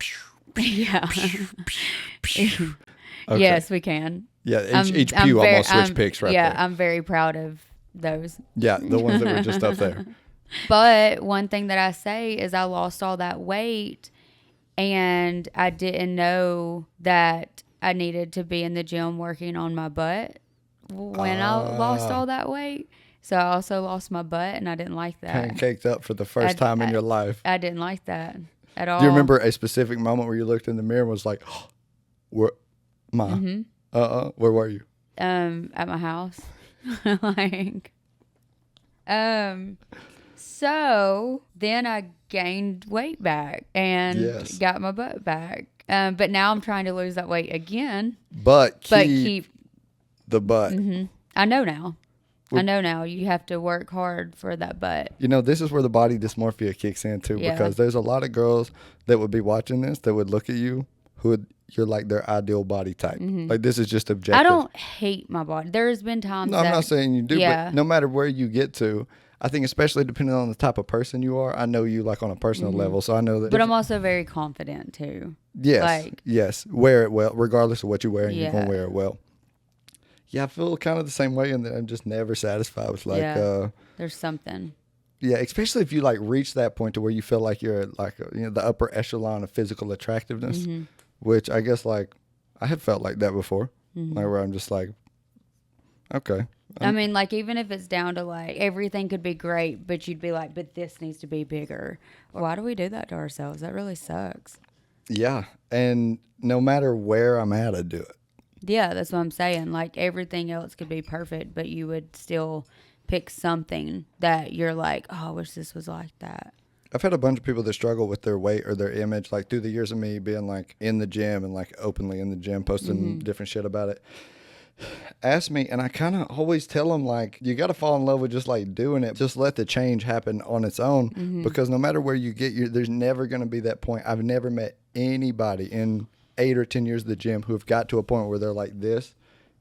yeah. Okay. Yes, we can. Yeah, each pew almost switch pics right there. Yeah, I'm very proud of those. Yeah, the ones that were just up there. But one thing that I say is I lost all that weight, and I didn't know that I needed to be in the gym working on my butt when I lost all that weight. So I also lost my butt, and I didn't like that. Pancaked up for the first time in your life. I didn't like that at all. Do you remember a specific moment where you looked in the mirror and was like, oh, where were you? At my house. Like, so then I gained weight back and got my butt back. But now I'm trying to lose that weight again. But keep the butt. I know now. You have to work hard for that butt. You know, this is where the body dysmorphia kicks in too, because there's a lot of girls that would be watching this that would look at you you're like their ideal body type. Like this is just objective. I don't hate my body. There's been times I'm not saying you do, but no matter where you get to, I think especially depending on the type of person you are, I know you like on a personal level, so I know that. But I'm also very confident too. Yes, yes. Wear it well, regardless of what you wear, and you're gonna wear it well. Yeah, I feel kind of the same way, and that I'm just never satisfied with like. There's something. Yeah, especially if you like reach that point to where you feel like you're like the upper echelon of physical attractiveness, which I guess like I have felt like that before, like where I'm just like, okay. I mean, like even if it's down to like everything could be great, but you'd be like, but this needs to be bigger. Why do we do that to ourselves? That really sucks. Yeah, and no matter where I'm at, I do it. Yeah, that's what I'm saying. Like everything else could be perfect, but you would still pick something that you're like, oh, I wish this was like that. I've had a bunch of people that struggle with their weight or their image, like through the years of me being like in the gym and like openly in the gym, posting different shit about it. Ask me, and I kind of always tell them like, you got to fall in love with just like doing it. Just let the change happen on its own, because no matter where you get, there's never going to be that point. I've never met anybody in 8 or 10 years of the gym who have got to a point where they're like, this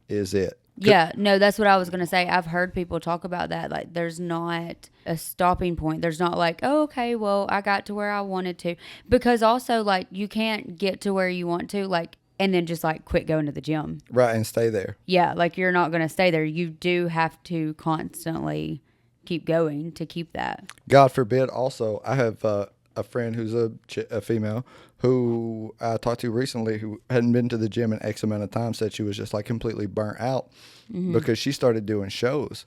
is it. Yeah, no, that's what I was going to say. I've heard people talk about that. Like, there's not a stopping point. There's not like, oh, okay, well, I got to where I wanted to. Because also, like, you can't get to where you want to, like, and then just, like, quit going to the gym. Right, and stay there. Yeah, like, you're not going to stay there. You do have to constantly keep going to keep that. God forbid, also, I have a friend who's a female who I talked to recently who hadn't been to the gym in X amount of time, said she was just like completely burnt out because she started doing shows.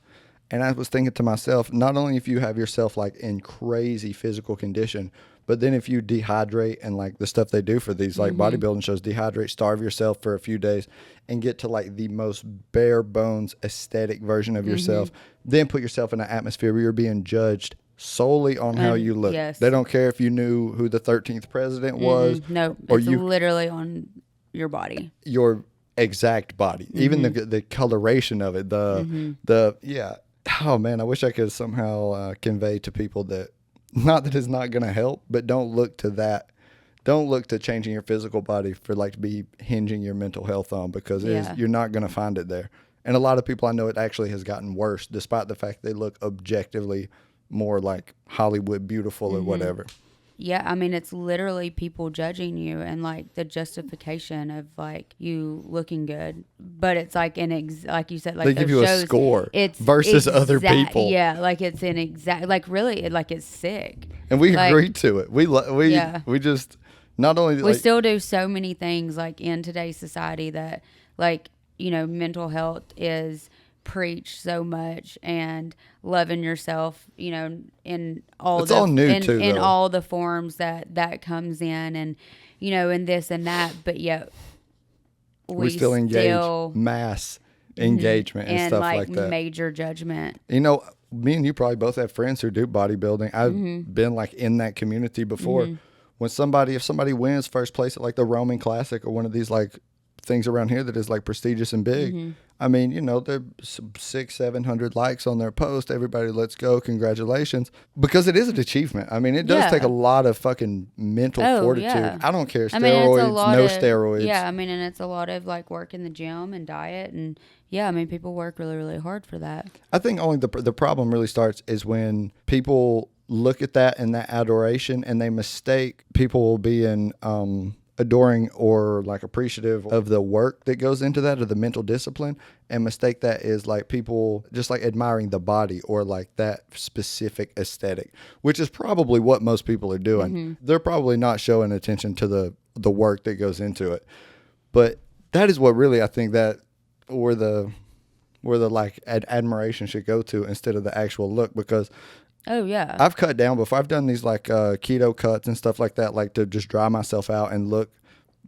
And I was thinking to myself, not only if you have yourself like in crazy physical condition, but then if you dehydrate and like the stuff they do for these like bodybuilding shows, dehydrate, starve yourself for a few days and get to like the most bare bones aesthetic version of yourself, then put yourself in an atmosphere where you're being judged solely on how you look. Yes. They don't care if you knew who the 13th president was. No, or it's literally on your body. Your exact body, even the coloration of it, yeah. Oh man, I wish I could somehow convey to people that, not that it's not going to help, but don't look to that. Don't look to changing your physical body for like to be hinging your mental health on, because you're not going to find it there. And a lot of people I know, it actually has gotten worse, despite the fact they look objectively more like Hollywood beautiful or whatever. Yeah, I mean, it's literally people judging you and like the justification of like you looking good, but it's like like you said, like they give you a score. It's versus other people. Yeah, like it's an exact, like really, like it's sick. And we agreed to it. We just not only we still do so many things like in today's society that like, you know, mental health is preach so much, and loving yourself, you know, in all it's all new in though. All the forms that comes in, and you know, and this and that, but yet we still engage mass engagement and stuff like that. Major judgment. You know, me and you probably both have friends who do bodybuilding. I've been like in that community before. When if somebody wins first place at like the Roman Classic or one of these like things around here that is like prestigious and big, I mean, you know, there's 600-700 likes on their post. Everybody, let's go, congratulations, because it is an achievement. I mean, it does take a lot of fucking mental fortitude. Yeah. I don't care, steroids, steroids. Yeah, I mean, and it's a lot of like work in the gym and diet, and yeah, I mean, people work really, really hard for that. I think only the problem really starts is when people look at that and that adoration, and they mistake people being adoring or like appreciative of the work that goes into that, or the mental discipline, and mistake that is like people just like admiring the body or like that specific aesthetic, which is probably what most people are doing. They're probably not showing attention to the work that goes into it. But that is what really I think that where the like admiration should go to, instead of the actual look. Because oh yeah, I've cut down before. I've done these like keto cuts and stuff like that, like to just dry myself out and look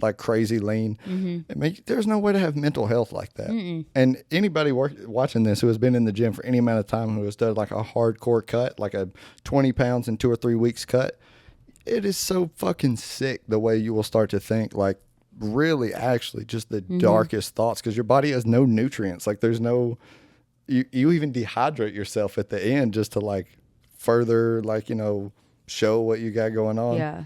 like crazy lean. I mean, there's no way to have mental health like that. And anybody watching this who has been in the gym for any amount of time, who has done like a hardcore cut, like a 20 pounds in 2 or 3 weeks cut, it is so fucking sick the way you will start to think like really actually just the darkest thoughts, because your body has no nutrients. Like there's no, you even dehydrate yourself at the end just to like further like, you know, show what you got going on. Yeah.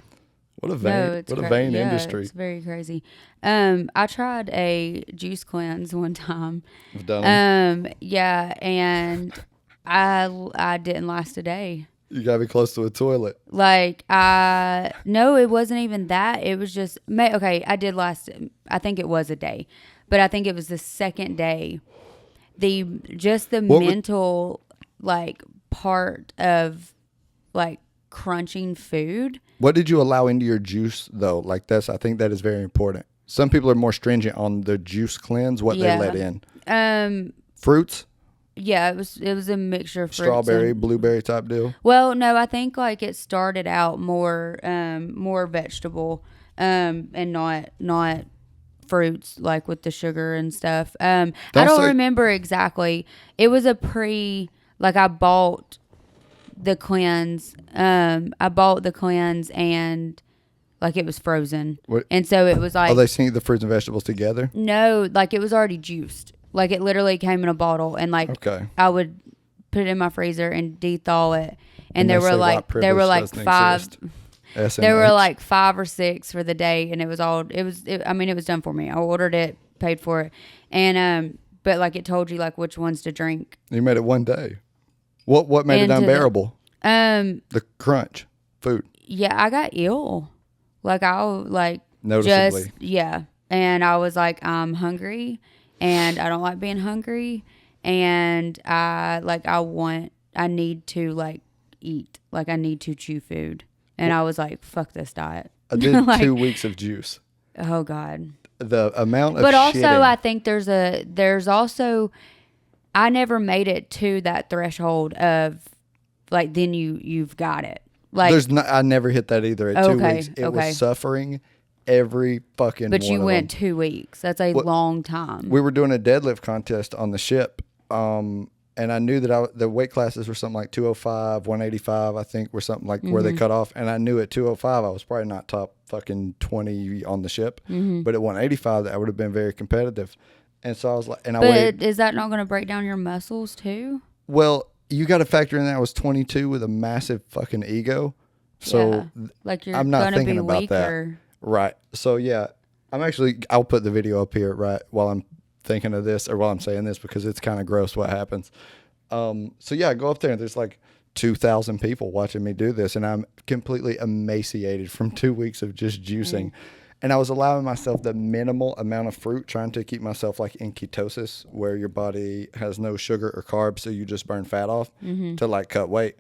What a vain industry. It's very crazy. I tried a juice cleanse one time. I've done it. Yeah, and I didn't last a day. You gotta be close to a toilet. Like no, it wasn't even that. It was just okay. I did last. I think it was a day, but I think it was the second day. The mental like part of like crunching food. What did you allow into your juice though? Like I think that is very important. Some people are more stringent on the juice cleanse, what they let in. Fruits? Yeah, it was a mixture of fruits. Strawberry, blueberry type deal? Well, no, I think like it started out more vegetable and not fruits, like with the sugar and stuff. I don't remember exactly. It was I bought the cleanse. I bought the cleanse and like it was frozen. What? And so it was like, oh, they sing the fruits and vegetables together? No, like it was already juiced. Like it literally came in a bottle, and like I would put it in my freezer and de-thaw it. And there were like 5 there were like 5 or 6 for the day, and it was done for me. I ordered it, paid for it. And but like it told you like which ones to drink. You made it one day. What made it unbearable? The crunch food. Yeah, I got ill. Like noticeably. And I was like, I'm hungry. And I don't like being hungry, and I need to like eat, like I need to chew food, and I was like, fuck this diet. I did like, 2 weeks of juice. Oh God. The amount of but also shitting. I think there's also I never made it to that threshold of like, then you've got it. Like, I never hit that either at 2 weeks. It was suffering every fucking but one you of went them. 2 weeks. That's a long time. We were doing a deadlift contest on the ship. And I knew that the weight classes were something like 205, 185, I think, were something like where they cut off. And I knew at 205, I was probably not top fucking 20 on the ship. But at 185, that would have been very competitive. And so I was like, but is that not going to break down your muscles too? Well, you got to factor in that I was 22 with a massive fucking ego. So like I'm not thinking be about weaker. that. Right. So yeah, I'll put the video up here right while I'm thinking of this or while I'm saying this because it's kind of gross what happens. So yeah, I go up there and there's like 2,000 people watching me do this and I'm completely emaciated from 2 weeks of just juicing. And I was allowing myself the minimal amount of fruit, trying to keep myself like in ketosis where your body has no sugar or carbs. So you just burn fat off to like cut weight.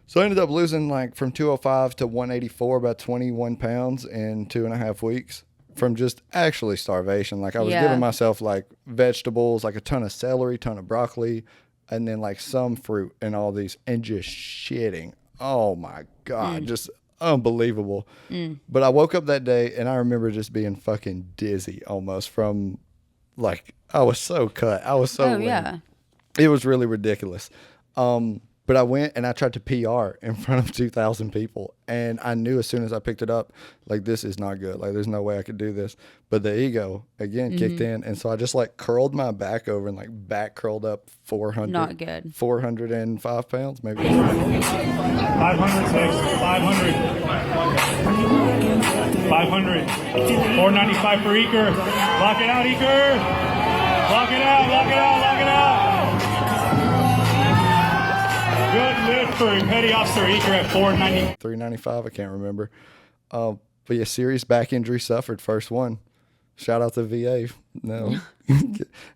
So I ended up losing like from 205 to 184, about 21 pounds in 2.5 weeks. From just actually starvation. Like I was giving myself like vegetables, like a ton of celery, ton of broccoli, and then like some fruit and all these and just shitting. Oh my God. Just unbelievable. But I woke up that day and I remember just being fucking dizzy almost from like, I was so cut. I was so lean. It was really ridiculous. But I went and I tried to PR in front of 2,000 people. And I knew as soon as I picked it up, like, this is not good. Like, there's no way I could do this. But the ego, again, kicked in. And so I just, like, curled my back over and, like, back curled up 400. Not good. 405 pounds, maybe. 500, 500. 495 for Eker. Lock it out, Eker. Lock it out, lock it out, lock it out. Good lift for Petty Officer Eker at 490. 395, I can't remember. But yeah, serious back injury suffered, first one. Shout out to VA. No,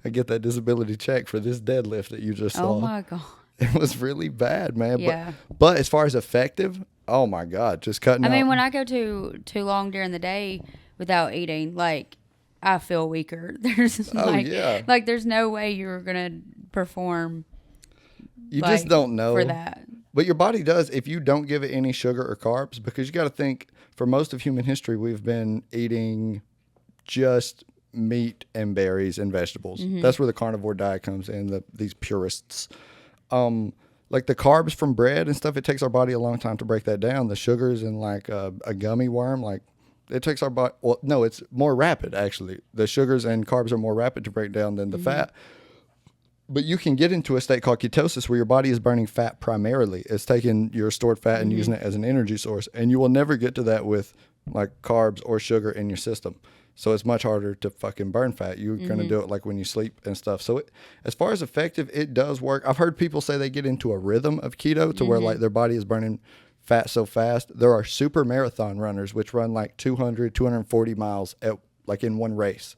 I get that disability check for this deadlift that you just saw. Oh my God. It was really bad, man. Yeah. But as far as effective, oh my God, just cutting out. I mean, when I go too long during the day without eating, like, I feel weaker. There's like there's no way you're gonna perform. You just don't know for that. But your body does if you don't give it any sugar or carbs, because you got to think for most of human history, we've been eating just meat and berries and vegetables. That's where the carnivore diet comes in, these purists. Like the carbs from bread and stuff, it takes our body a long time to break that down. The sugars in like a gummy worm, like it takes our body, well, no, it's more rapid actually. The sugars and carbs are more rapid to break down than the fat. But you can get into a state called ketosis where your body is burning fat primarily. It's taking your stored fat and using it as an energy source. And you will never get to that with like carbs or sugar in your system. So it's much harder to fucking burn fat. You're going to do it like when you sleep and stuff. So as far as effective, it does work. I've heard people say they get into a rhythm of keto to where like their body is burning fat so fast. There are super marathon runners which run like 200, 240 miles at like in one race.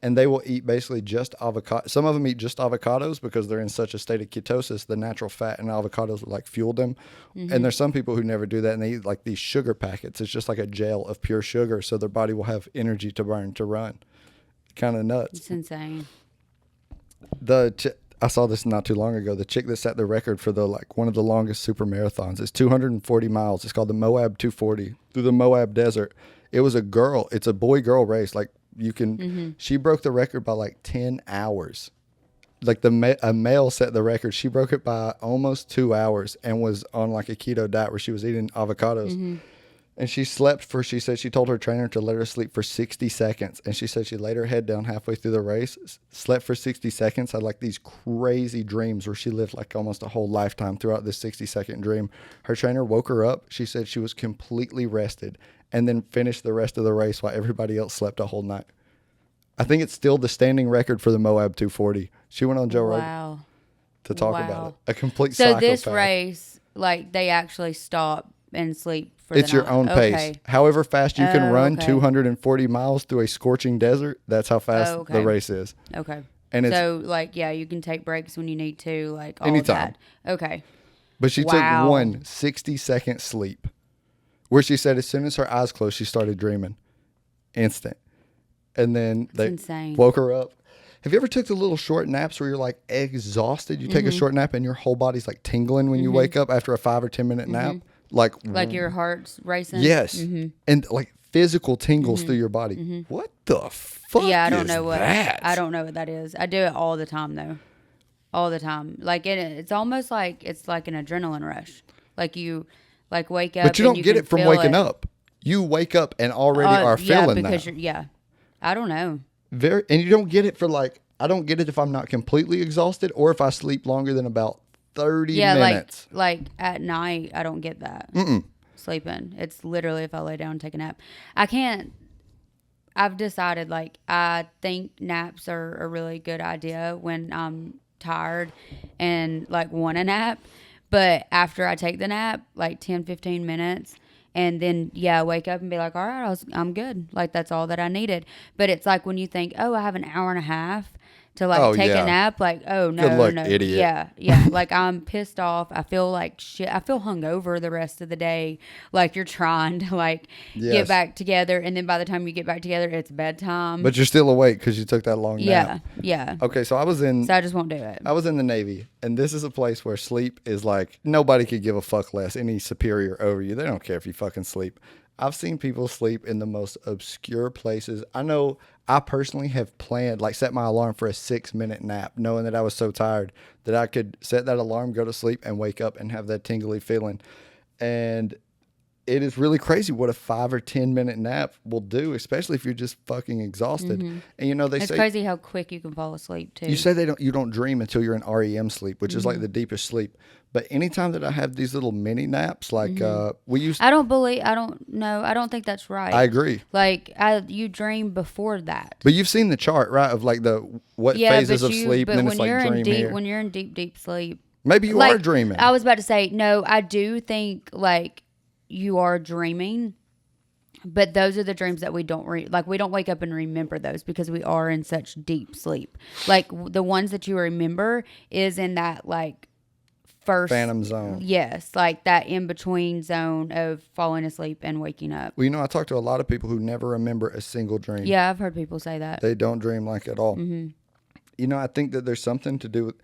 And they will eat basically just avocado. Some of them eat just avocados because they're in such a state of ketosis. The natural fat in avocados will like fuel them. And there's some people who never do that, and they eat like these sugar packets. It's just like a gel of pure sugar, so their body will have energy to burn to run. Kind of nuts. It's insane. I saw this not too long ago. The chick that set the record for one of the longest super marathons is 240 miles. It's called the Moab 240 through the Moab Desert. It was a girl. It's a boy-girl race. Like, you can, she broke the record by like 10 hours. Like a male set the record. She broke it by almost 2 hours and was on like a keto diet where she was eating avocados. And she she said she told her trainer to let her sleep for 60 seconds. And she said she laid her head down halfway through the race, slept for 60 seconds, had like these crazy dreams where she lived like almost a whole lifetime throughout this 60-second dream. Her trainer woke her up. She said she was completely rested and then finished the rest of the race while everybody else slept a whole night. I think it's still the standing record for the Moab 240. She went on Joe Rogan to talk about it. A complete psychopath. So this race, like, they actually stop and sleep for it's the your night. own pace. However fast you can run 240 miles through a scorching desert, that's how fast the race is. Okay. And so, like, yeah, you can take breaks when you need to, like, all anytime. That. Okay. But she took one 60-second sleep where she said as soon as her eyes closed, she started dreaming. Instant. And then they woke her up, Have you ever took the little short naps where you're like exhausted? You take a short nap and your whole body's like tingling when you wake up after a 5 or 10 minute nap? Like your heart's racing? Yes. And like physical tingles through your body. What the fuck Yeah, I don't is know what that? I don't know what that is. I do it all the time though. All the time. Like it's almost like it's like an adrenaline rush. Like you like wake up. But you don't and get can it from feel waking it. up. You wake up and already are feeling that. Yeah. I don't know. And you don't get it for like, I don't get it if I'm not completely exhausted or if I sleep longer than about 30 minutes. Like at night, I don't get that. Sleeping. It's literally if I lay down and take a nap. I've decided like I think naps are a really good idea when I'm tired and like want a nap. But after I take the nap, like 10, 15 minutes, and then, wake up and be like, all right, I'm good. Like, that's all that I needed. But it's like when you think, oh, I have an hour and a half to, like, take a nap. Like, oh, no, good luck, no. idiot. Yeah. Like, I'm pissed off. I feel like shit. I feel hungover the rest of the day. Like, you're trying to, like, get back together. And then by the time you get back together, it's bedtime. But you're still awake because you took that long nap. Yeah. Okay, so I just won't do it. I was in the Navy, and this is a place where sleep is like, nobody could give a fuck less, any superior over you. They don't care if you fucking sleep. I've seen people sleep in the most obscure places. I know I personally have planned, like set my alarm for a 6-minute nap, knowing that I was so tired that I could set that alarm, go to sleep, and wake up and have that tingly feeling. And it is really crazy what a 5 or 10 minute nap will do, especially if you're just fucking exhausted. And It's crazy how quick you can fall asleep too. You say you don't dream until you're in REM sleep, which is like the deepest sleep. But anytime that I have these little mini naps, like I don't know. I don't think that's right. I agree. Like you dream before that. But you've seen the chart, right? Of like what phases of sleep, and then it's like dream here. When you're in deep sleep. Maybe you are dreaming. I was about to say, no, I do think like you are dreaming. But those are the dreams that we don't we don't wake up and remember those because we are in such deep sleep. Like the ones that you remember is in that like first phantom zone. Yes, like that in between zone of falling asleep and waking up. Well, I talk to a lot of people who never remember a single dream. Yeah, I've heard people say that. They don't dream like at all. I think that there's something to do with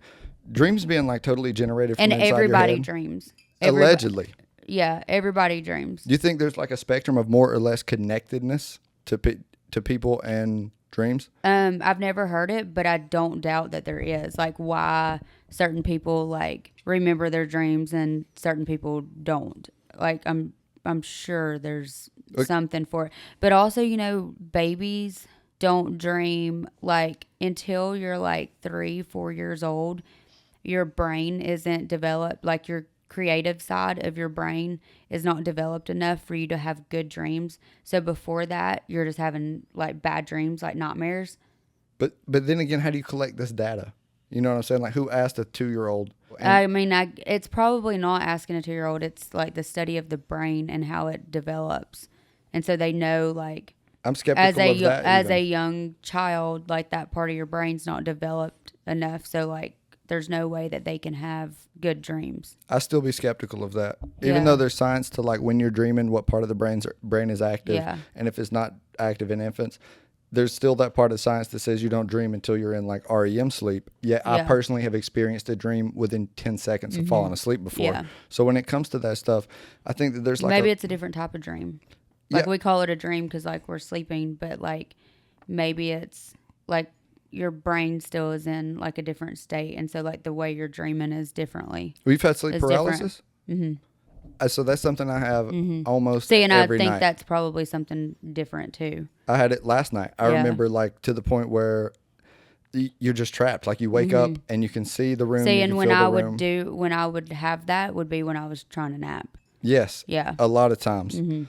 dreams being like totally generated from inside everybody your head. dreams. Allegedly. Yeah, everybody dreams. Do you think there's like a spectrum of more or less connectedness to people and dreams? I've never heard it, but I don't doubt that there is. Like why certain people like remember their dreams and certain people don't. Like I'm sure there's something for it. But also, babies don't dream like until you're like 3-4 years old. Your brain isn't developed, like your creative side of your brain is not developed enough for you to have good dreams. So before that, you're just having like bad dreams, like nightmares. But then again, how do you collect this data? You know what I'm saying? Like who asked a 2-year-old? I mean, it's probably not asking a 2-year-old. It's like the study of the brain and how it develops. And so they know like I'm skeptical of that. As a young child, like that part of your brain's not developed enough. So like there's no way that they can have good dreams. I still be skeptical of that. Even though there's science to like when you're dreaming, what part of the brain is active. Yeah. And if it's not active in infants, there's still that part of science that says you don't dream until you're in like REM sleep. Yet I personally have experienced a dream within 10 seconds of falling asleep before. Yeah. So when it comes to that stuff, I think that there's like maybe it's a different type of dream. Like we call it a dream because like we're sleeping, but like maybe it's like your brain still is in like a different state, and so like the way you're dreaming is differently. We've had sleep paralysis. So that's something I have almost every night. I think that's probably something different too. I had it last night. I remember like to the point where you're just trapped. Like you wake up and you can see the room. See, and when I would have that would be when I was trying to nap. Yes. Yeah. A lot of times.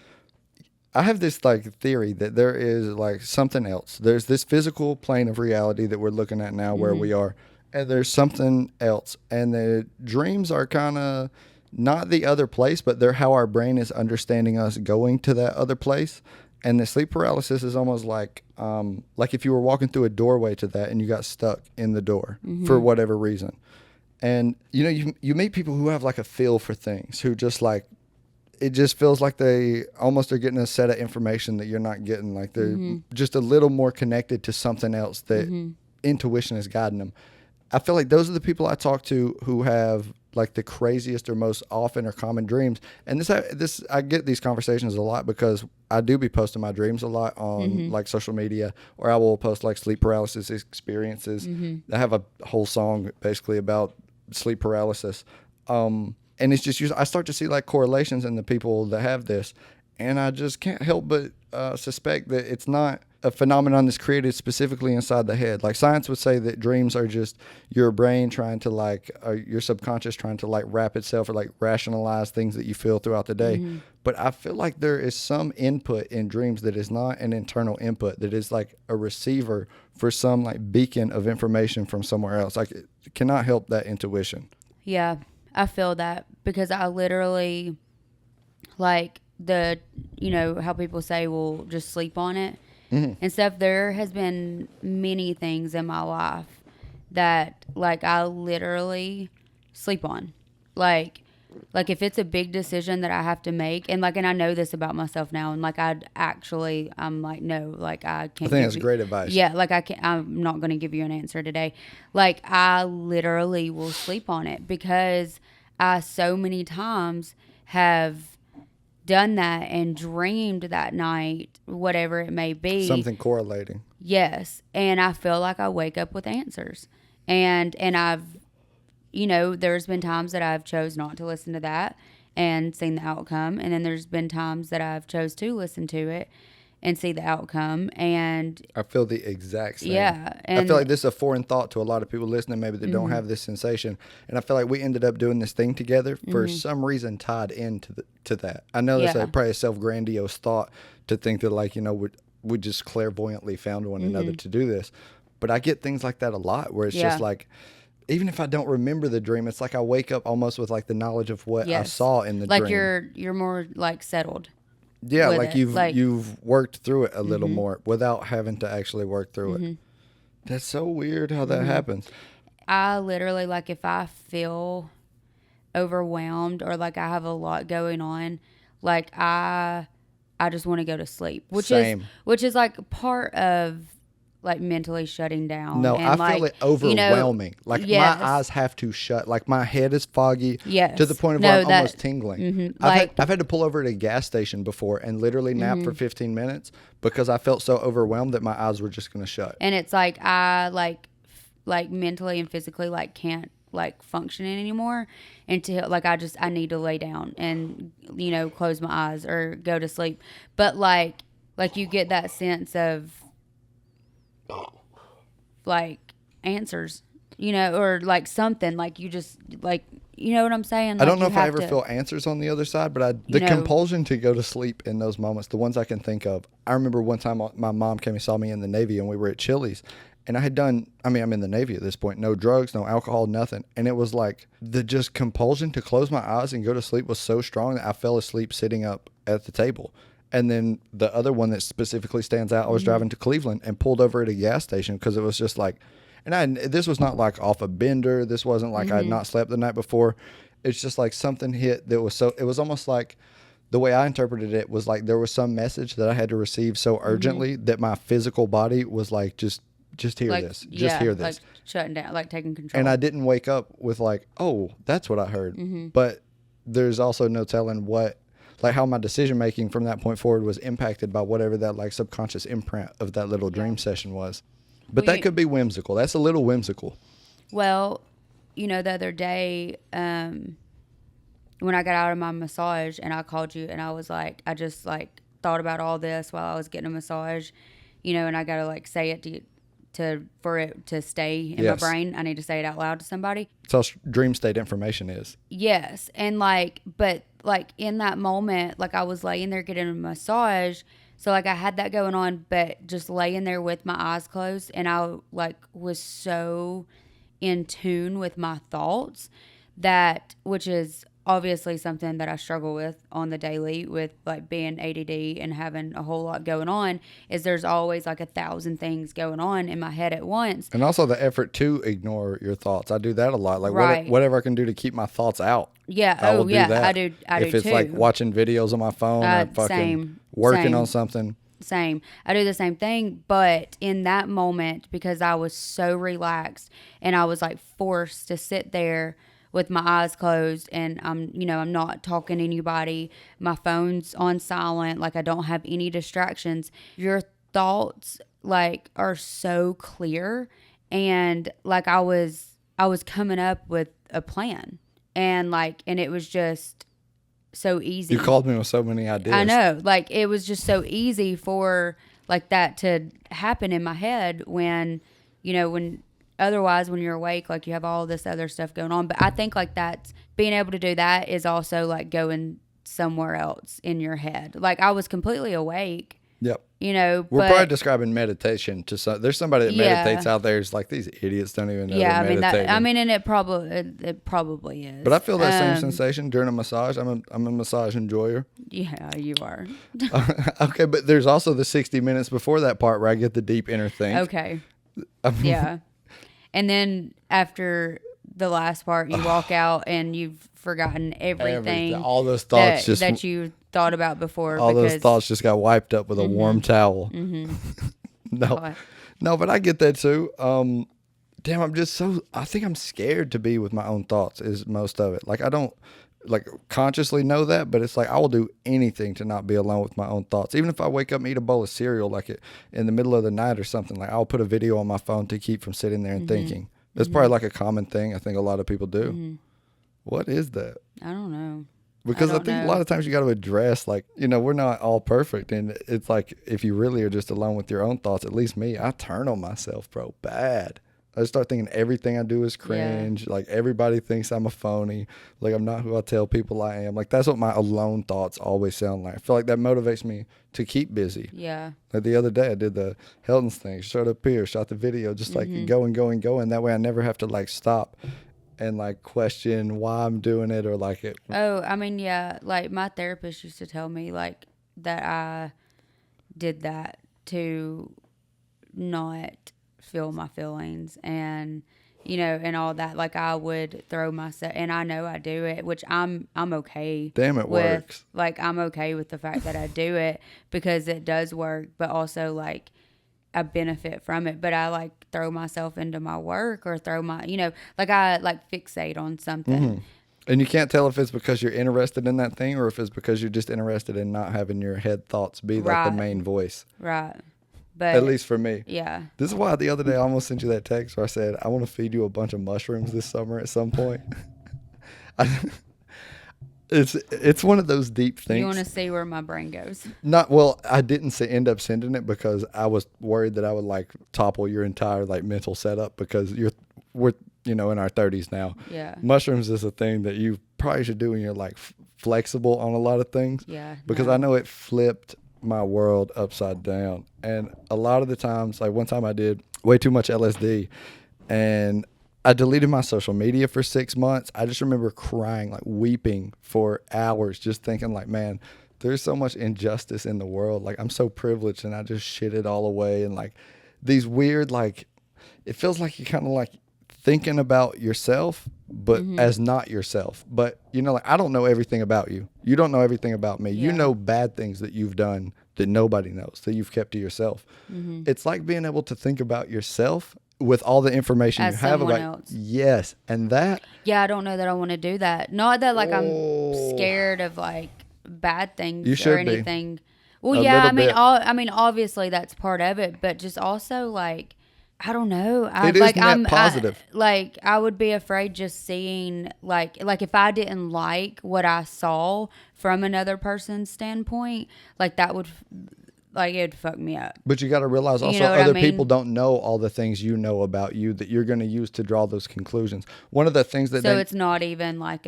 I have this like theory that there is like something else. There's this physical plane of reality that we're looking at now where we are. And there's something else. And the dreams are kind of not the other place, but they're how our brain is understanding us going to that other place. And the sleep paralysis is almost like if you were walking through a doorway to that and you got stuck in the door for whatever reason. And, you meet people who have like a feel for things, who just like, it just feels like they almost are getting a set of information that you're not getting. Like they're just a little more connected to something else that intuition is guiding them. I feel like those are the people I talk to who have like the craziest or most often or common dreams. And I get these conversations a lot because I do be posting my dreams a lot on like social media, or I will post like sleep paralysis experiences. I have a whole song basically about sleep paralysis. And it's just, I start to see like correlations in the people that have this. And I just can't help but suspect that it's not a phenomenon that's created specifically inside the head. Like science would say that dreams are just your brain trying to like, or your subconscious trying to like wrap itself or like rationalize things that you feel throughout the day. But I feel like there is some input in dreams that is not an internal input, that is like a receiver for some like beacon of information from somewhere else. Like it cannot help that intuition. Yeah, I feel that because I literally like how people say, well, just sleep on it. And stuff. There has been many things in my life that like I literally sleep on. Like if it's a big decision that I have to make, and I know this about myself now, and like I'm like, no, like I can't. I think that's great advice. Yeah, like I'm not going to give you an answer today. Like I literally will sleep on it because I so many times have done that and dreamed that night, whatever it may be. Something correlating. Yes. And I feel like I wake up with answers. And I've, there's been times that I've chose not to listen to that and seen the outcome. And then there's been times that I've chose to listen to it and see the outcome. And I feel the exact same. Yeah. And I feel like this is a foreign thought to a lot of people listening, maybe that don't have this sensation. And I feel like we ended up doing this thing together for some reason tied into that. I know that's probably a self-grandiose thought to think that like, we just clairvoyantly found one another to do this. But I get things like that a lot where it's just like, even if I don't remember the dream, it's like I wake up almost with like the knowledge of what I saw in the dream. Like you're more like settled. Yeah, like you've worked through it a little more without having to actually work through it. That's so weird how that happens. I literally, like, if I feel overwhelmed or like I have a lot going on, like I just want to go to sleep, which is like part of like mentally shutting down. No, and I feel it overwhelming. Like my eyes have to shut. Like my head is foggy to the point of where I'm almost tingling. I've had to pull over at a gas station before and literally nap for 15 minutes because I felt so overwhelmed that my eyes were just going to shut. And it's like I like mentally and physically like can't like functioning anymore until like I need to lay down and close my eyes or go to sleep. But like you get that sense of like answers, or like something like you just like, what I'm saying? Like I don't know if I ever feel answers on the other side, but the compulsion to go to sleep in those moments, the ones I can think of. I remember one time my mom came and saw me in the Navy and we were at Chili's. And I had done, I'm in the Navy at this point, no drugs, no alcohol, nothing. And it was like the just compulsion to close my eyes and go to sleep was so strong that I fell asleep sitting up at the table. And then the other one that specifically stands out, I was driving to Cleveland and pulled over at a gas station because it was just like, this was not like off a bender. This wasn't like I had not slept the night before. It's just like something hit that was it was almost like the way I interpreted it was like there was some message that I had to receive so urgently that my physical body was like, just hear like, this. Just hear this. Like shutting down, like taking control. And I didn't wake up with like, oh, that's what I heard. But there's also no telling how my decision making from that point forward was impacted by whatever that like subconscious imprint of that little dream session was. But that could be whimsical. That's a little whimsical. Well, the other day, when I got out of my massage and I called you and I was like, I just like thought about all this while I was getting a massage, and I got to like say it for it to stay in my brain. I need to say it out loud to somebody. That's how dream state information is. Yes. And but in that moment, like I was laying there getting a massage. So like I had that going on, but just laying there with my eyes closed and I like was so in tune with my thoughts which is obviously something that I struggle with on the daily with like being ADD and having a whole lot going on is there's always like 1,000 things going on in my head at once. And also the effort to ignore your thoughts. I do that a lot. Like right. whatever I can do to keep my thoughts out. Yeah. I will do that. I do if it's too. like watching videos on my phone or fucking working on something. Same. I do the same thing, but in that moment, because I was so relaxed and I was like forced to sit there with my eyes closed, and I'm not talking to anybody. My phone's on silent. Like, I don't have any distractions. Your thoughts like are so clear, and like I was coming up with a plan, and it was just so easy. You called me with so many ideas. I know. Like, it was just so easy for like that to happen in my head when otherwise, when you're awake, like, you have all this other stuff going on. But I think like that's being able to do that is also like going somewhere else in your head. Like, I was completely awake. Yep. We're probably describing meditation to some. There's somebody that meditates out there. It's like, these idiots don't even know they're meditating. And it probably is. But I feel that same sensation during a massage. I'm a massage enjoyer. Yeah, you are. Okay, but there's also the 60 minutes before that part where I get the deep inner think. Okay. Yeah. And then after the last part, you walk out and you've forgotten everything. All those thoughts that you thought about before. All those thoughts just got wiped up with a warm towel. Mm-hmm. No, but I get that too. Damn, I think I'm scared to be with my own thoughts is most of it. Like, I don't like consciously know that, but it's like I will do anything to not be alone with my own thoughts. Even if I wake up and eat a bowl of cereal in the middle of the night or something, like, I'll put a video on my phone to keep from sitting there and thinking. That's probably like a common thing I think a lot of people do. What is that? I don't know. Because I think a lot of times you got to address, like, we're not all perfect. And it's like, if you really are just alone with your own thoughts, at least me, I turn on myself, bro, bad. I start thinking everything I do is cringe. Yeah. Like, everybody thinks I'm a phony. Like, I'm not who I tell people I am. Like, that's what my alone thoughts always sound like. I feel like that motivates me to keep busy. Yeah. Like, the other day I did the Helton's thing, showed up here, shot the video, just like go and go and go. And that way I never have to like stop and like question why I'm doing it or like it. Oh, I mean, yeah. Like, my therapist used to tell me like that I did that to not feel my feelings and and all that. Like, I would throw myself, and I know I do it, which I'm okay. Damn, it works. Like, I'm okay with the fact that I do it because it does work, but also like I benefit from it. But I like throw myself into my work or throw my like I like fixate on something. And you can't tell if it's because you're interested in that thing or if it's because you're just interested in not having your head thoughts be like the main voice. Right. But at least for me. Yeah. This is why the other day I almost sent you that text where I said, I want to feed you a bunch of mushrooms this summer at some point. It's one of those deep things. You want to see where my brain goes? I didn't end up sending it because I was worried that I would like topple your entire like mental setup because we're in our 30s now. Yeah. Mushrooms is a thing that you probably should do when you're like flexible on a lot of things. Yeah. Because I know it flipped my world upside down. And a lot of the times, like one time I did way too much LSD and I deleted my social media for 6 months. I just remember crying, like weeping for hours, just thinking like, man, there's so much injustice in the world. Like, I'm so privileged and I just shit it all away. And like these weird, like, it feels like you're kind of like thinking about yourself, but as not yourself. But, like, I don't know everything about you. You don't know everything about me. Yeah. You know bad things that you've done that nobody knows, that you've kept to yourself. It's like being able to think about yourself with all the information as you have about else. Yes. And that. Yeah, I don't know that I want to do that. Not that like I'm scared of like bad things or anything. Be. Well, yeah, I mean, obviously that's part of it, but just also like, I don't know. I'm positive. I would be afraid just seeing like if I didn't like what I saw from another person's standpoint, like that would it'd fuck me up. But you got to realize also other people don't know all the things you know about you that you're going to use to draw those conclusions. One of the things that it's not even like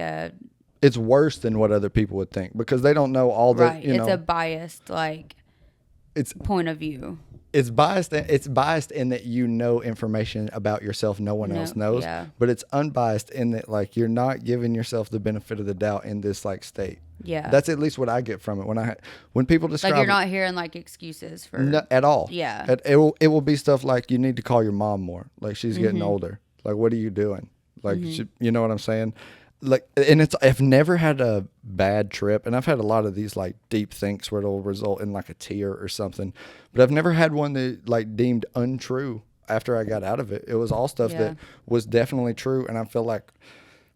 it's worse than what other people would think because they don't know all the it's a biased point of view. It's biased in that you know information about yourself no one else knows, but it's unbiased in that like you're not giving yourself the benefit of the doubt in this like state. Yeah, that's at least what I get from it when people describe like you're not hearing like excuses for at all. Yeah, it will be stuff like you need to call your mom more. Like she's getting older. Like what are you doing? Like you know what I'm saying? like, and I've never had a bad trip, and I've had a lot of these like deep thinks where it'll result in like a tear or something, but I've never had one that like deemed untrue after I got out of it. It was all stuff that was definitely true, and I feel like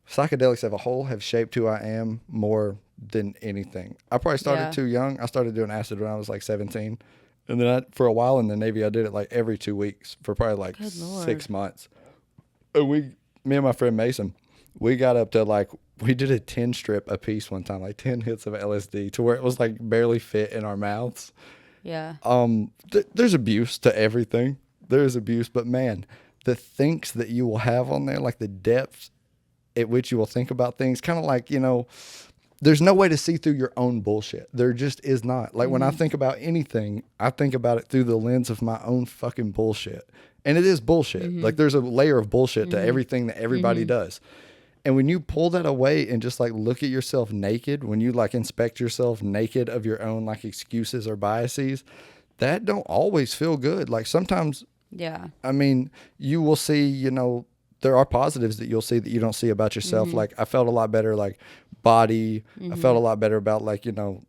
psychedelics as a whole have shaped who I am more than anything. I probably started too young. I started doing acid when I was like 17, and then for a while in the Navy, I did it like every 2 weeks for probably like 6 months. And me and my friend Mason, we got up to like, we did a 10 strip a piece one time, like 10 hits of LSD to where it was like barely fit in our mouths. Yeah. There's abuse to everything. There's abuse, but man, the thinks that you will have on there, like the depths at which you will think about things, kind of like, you know, there's no way to see through your own bullshit. There just is not. Like when I think about anything, I think about it through the lens of my own fucking bullshit. And it is bullshit. Like there's a layer of bullshit to everything that everybody does. And when you pull that away and just like look at yourself naked, when you like inspect yourself naked of your own like excuses or biases, that don't always feel good. Like sometimes, I mean, you will see, you know, there are positives that you'll see that you don't see about yourself. Like I felt a lot better, like body. I felt a lot better about like, you know,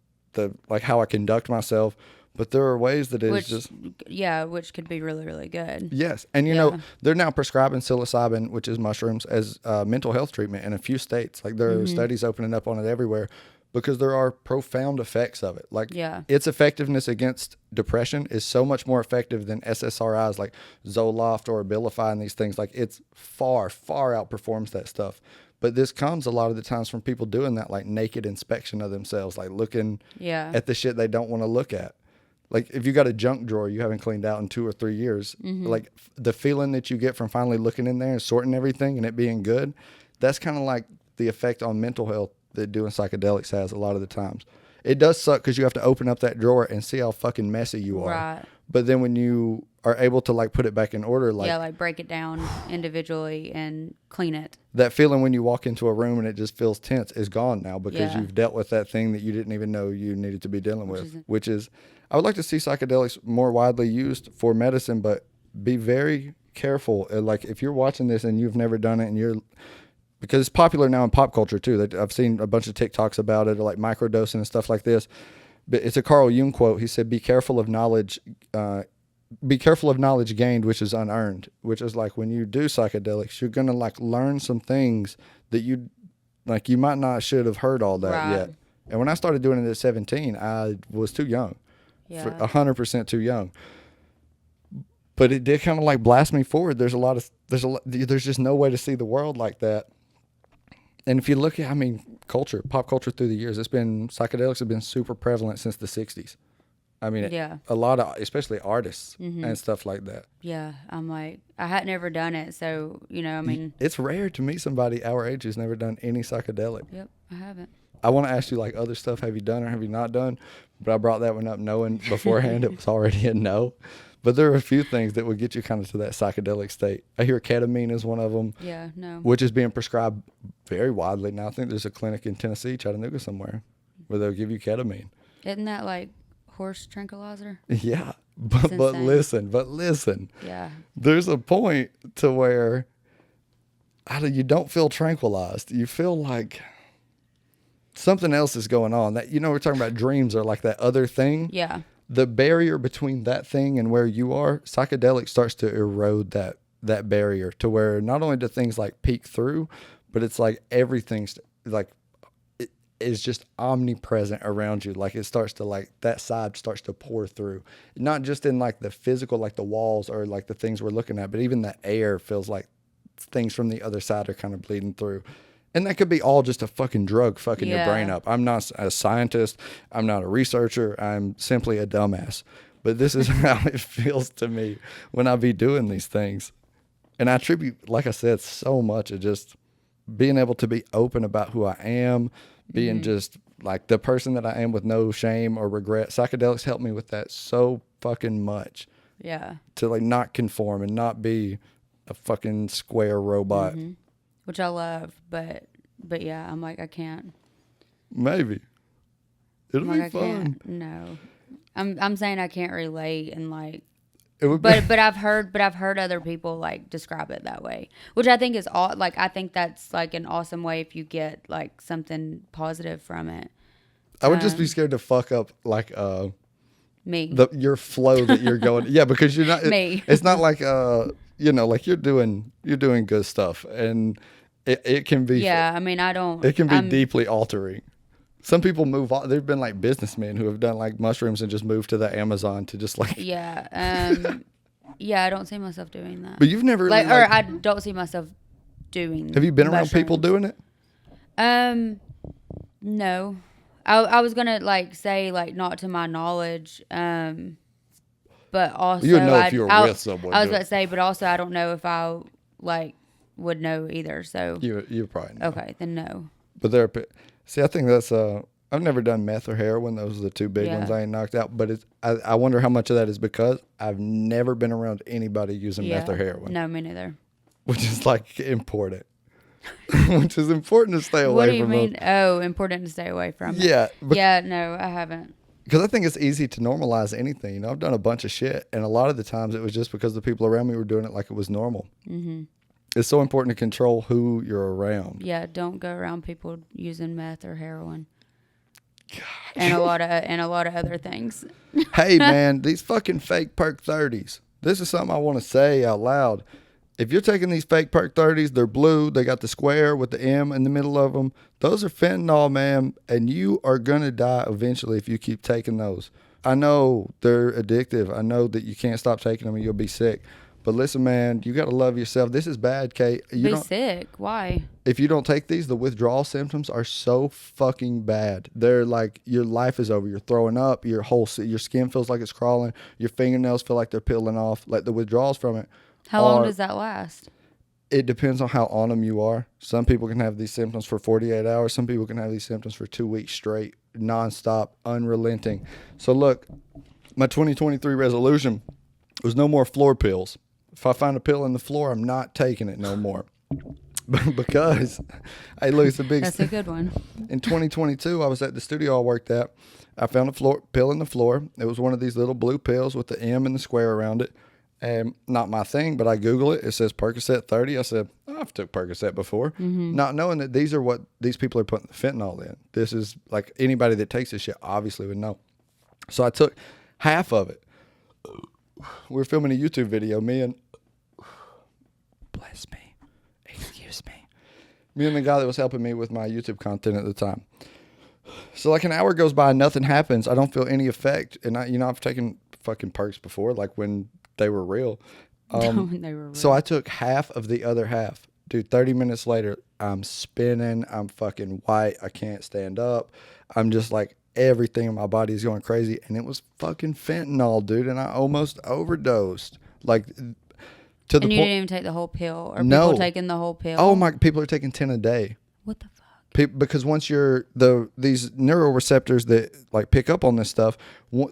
like how I conduct myself. But there are ways that it's just... Yeah, which could be really, really good. Yes. And, you know, they're now prescribing psilocybin, which is mushrooms, as mental health treatment in a few states. Like, there are studies opening up on it everywhere because there are profound effects of it. Like, its effectiveness against depression is so much more effective than SSRIs like Zoloft or Abilify and these things. Like, it's far, far outperforms that stuff. But this comes a lot of the times from people doing that, like, naked inspection of themselves, like looking at the shit they don't want to look at. Like if you got a junk drawer you haven't cleaned out in 2 or 3 years, like the feeling that you get from finally looking in there and sorting everything and it being good, that's kind of like the effect on mental health that doing psychedelics has a lot of the times. It does suck because you have to open up that drawer and see how fucking messy you are. Right. But then when you are able to like put it back in order, like like break it down individually and clean it. That feeling when you walk into a room and it just feels tense is gone now because you've dealt with that thing that you didn't even know you needed to be dealing with, which is, I would like to see psychedelics more widely used for medicine, but be very careful. Like if you're watching this and you've never done it and because it's popular now in pop culture too. I've seen a bunch of TikToks about it, or like microdosing and stuff like this. But it's a Carl Jung quote. He said, be careful of knowledge gained, which is unearned, which is like when you do psychedelics, you're going to like learn some things that you might not should have heard all that yet. And when I started doing it at 17, I was too young. 100% too young. But it did kind of like blast me forward. There's just no way to see the world like that. And if you look at, I mean, pop culture through the years, psychedelics have been super prevalent since the 60s. I mean, a lot of, especially artists and stuff like that. Yeah, I'm like, I had never done it, so, you know, I mean. It's rare to meet somebody our age who's never done any psychedelic. Yep, I haven't. I want to ask you, like, other stuff have you done or have you not done? But I brought that one up knowing beforehand it was already a no. But there are a few things that would get you kind of to that psychedelic state. I hear ketamine is one of them. Yeah, no. Which is being prescribed very widely now. I think there's a clinic in Tennessee, Chattanooga somewhere, where they'll give you ketamine. Isn't that like horse tranquilizer? Yeah. But listen. Yeah. There's a point to where you don't feel tranquilized. You feel like something else is going on. That, you know, we're talking about dreams or like that other thing. Yeah. The barrier between that thing and where you are, psychedelic starts to erode that barrier to where not only do things like peek through, but it's like everything's like, it is just omnipresent around you. Like it starts to like, that side starts to pour through, not just in like the physical, like the walls or like the things we're looking at, but even the air feels like things from the other side are kind of bleeding through. And that could be all just a fucking drug fucking your brain up. I'm not a scientist. I'm not a researcher. I'm simply a dumbass. But this is how it feels to me when I be doing these things. And I attribute, like I said, so much of just being able to be open about who I am, being just like the person that I am with no shame or regret. Psychedelics help me with that so fucking much. Yeah. To like not conform and not be a fucking square robot. Mm-hmm. Which I love, but yeah, I'm like, I can't. Maybe. It'll be fun. No. I'm saying I can't relate and like. It would but I've heard other people like describe it that way, which I think is all like I think that's like an awesome way if you get like something positive from it. I would just be scared to fuck up like Me. your flow that you're going. Yeah, because you're not. Me. It's not like like you're doing good stuff, and it can be. Yeah, I mean, I don't. It can be deeply altering. Some people move on. There've been like businessmen who have done like mushrooms and just moved to the Amazon to just like. Yeah. Yeah, I don't see myself doing that. But you've never really, or I don't see myself doing. Have you been around people doing it? No. I was gonna like say like not to my knowledge, but also You would know if you were with someone. I was about to say, but also I don't know if I like would know either. So you probably know. Okay, then no. But see, I think that's I've never done meth or heroin. Those are the two big ones I ain't knocked out. But I wonder how much of that is because I've never been around anybody using meth or heroin. No, me neither. Which is like important. Which is important to stay away from. What do you mean? Oh, important to stay away from. Yeah. Yeah, no, I haven't. Because I think it's easy to normalize anything. You know, I've done a bunch of shit, and a lot of the times it was just because the people around me were doing it like it was normal. Mm-hmm. It's so important to control who you're around. Yeah, don't go around people using meth or heroin. God. And a lot of other things. Hey man, these fucking fake Perk 30s. This is something I want to say out loud. If you're taking these fake Perk 30s, they're blue. They got the square with the M in the middle of them. Those are fentanyl, man, and you are going to die eventually if you keep taking those. I know they're addictive. I know that you can't stop taking them and you'll be sick. But listen, man, you got to love yourself. This is bad, Kate. Be sick. Why? If you don't take these, the withdrawal symptoms are so fucking bad. They're like your life is over. You're throwing up. Your skin feels like it's crawling. Your fingernails feel like they're peeling off. Like the withdrawals from it. How long does that last? It depends on how on them you are. Some people can have these symptoms for 48 hours. Some people can have these symptoms for 2 weeks straight, nonstop, unrelenting. So look, my 2023 resolution was no more floor pills. If I find a pill in the floor, I'm not taking it no more. Because, hey, look, it's a big... That's a good one. In 2022, I was at the studio I worked at. I found a pill in the floor. It was one of these little blue pills with the M and the square around it. And not my thing, but I Google it. It says Percocet 30. I said, I've took Percocet before. Mm-hmm. Not knowing that these are what these people are putting the fentanyl in. This is like anybody that takes this shit obviously would know. So I took half of it. We were filming a YouTube video. Me and... Bless me. Excuse me. Me and the guy that was helping me with my YouTube content at the time. So like an hour goes by, nothing happens. I don't feel any effect. And I've taken fucking perks before, like when they were real. When they were real. So I took half of the other half. Dude, 30 minutes later, I'm spinning. I'm fucking white. I can't stand up. I'm just like, everything in my body is going crazy. And it was fucking fentanyl, dude. And I almost overdosed. Like... And you didn't even take the whole pill? Or no. People taking the whole pill? Oh, my, people are taking 10 a day. What the fuck? Because once these neuroreceptors that like pick up on this stuff,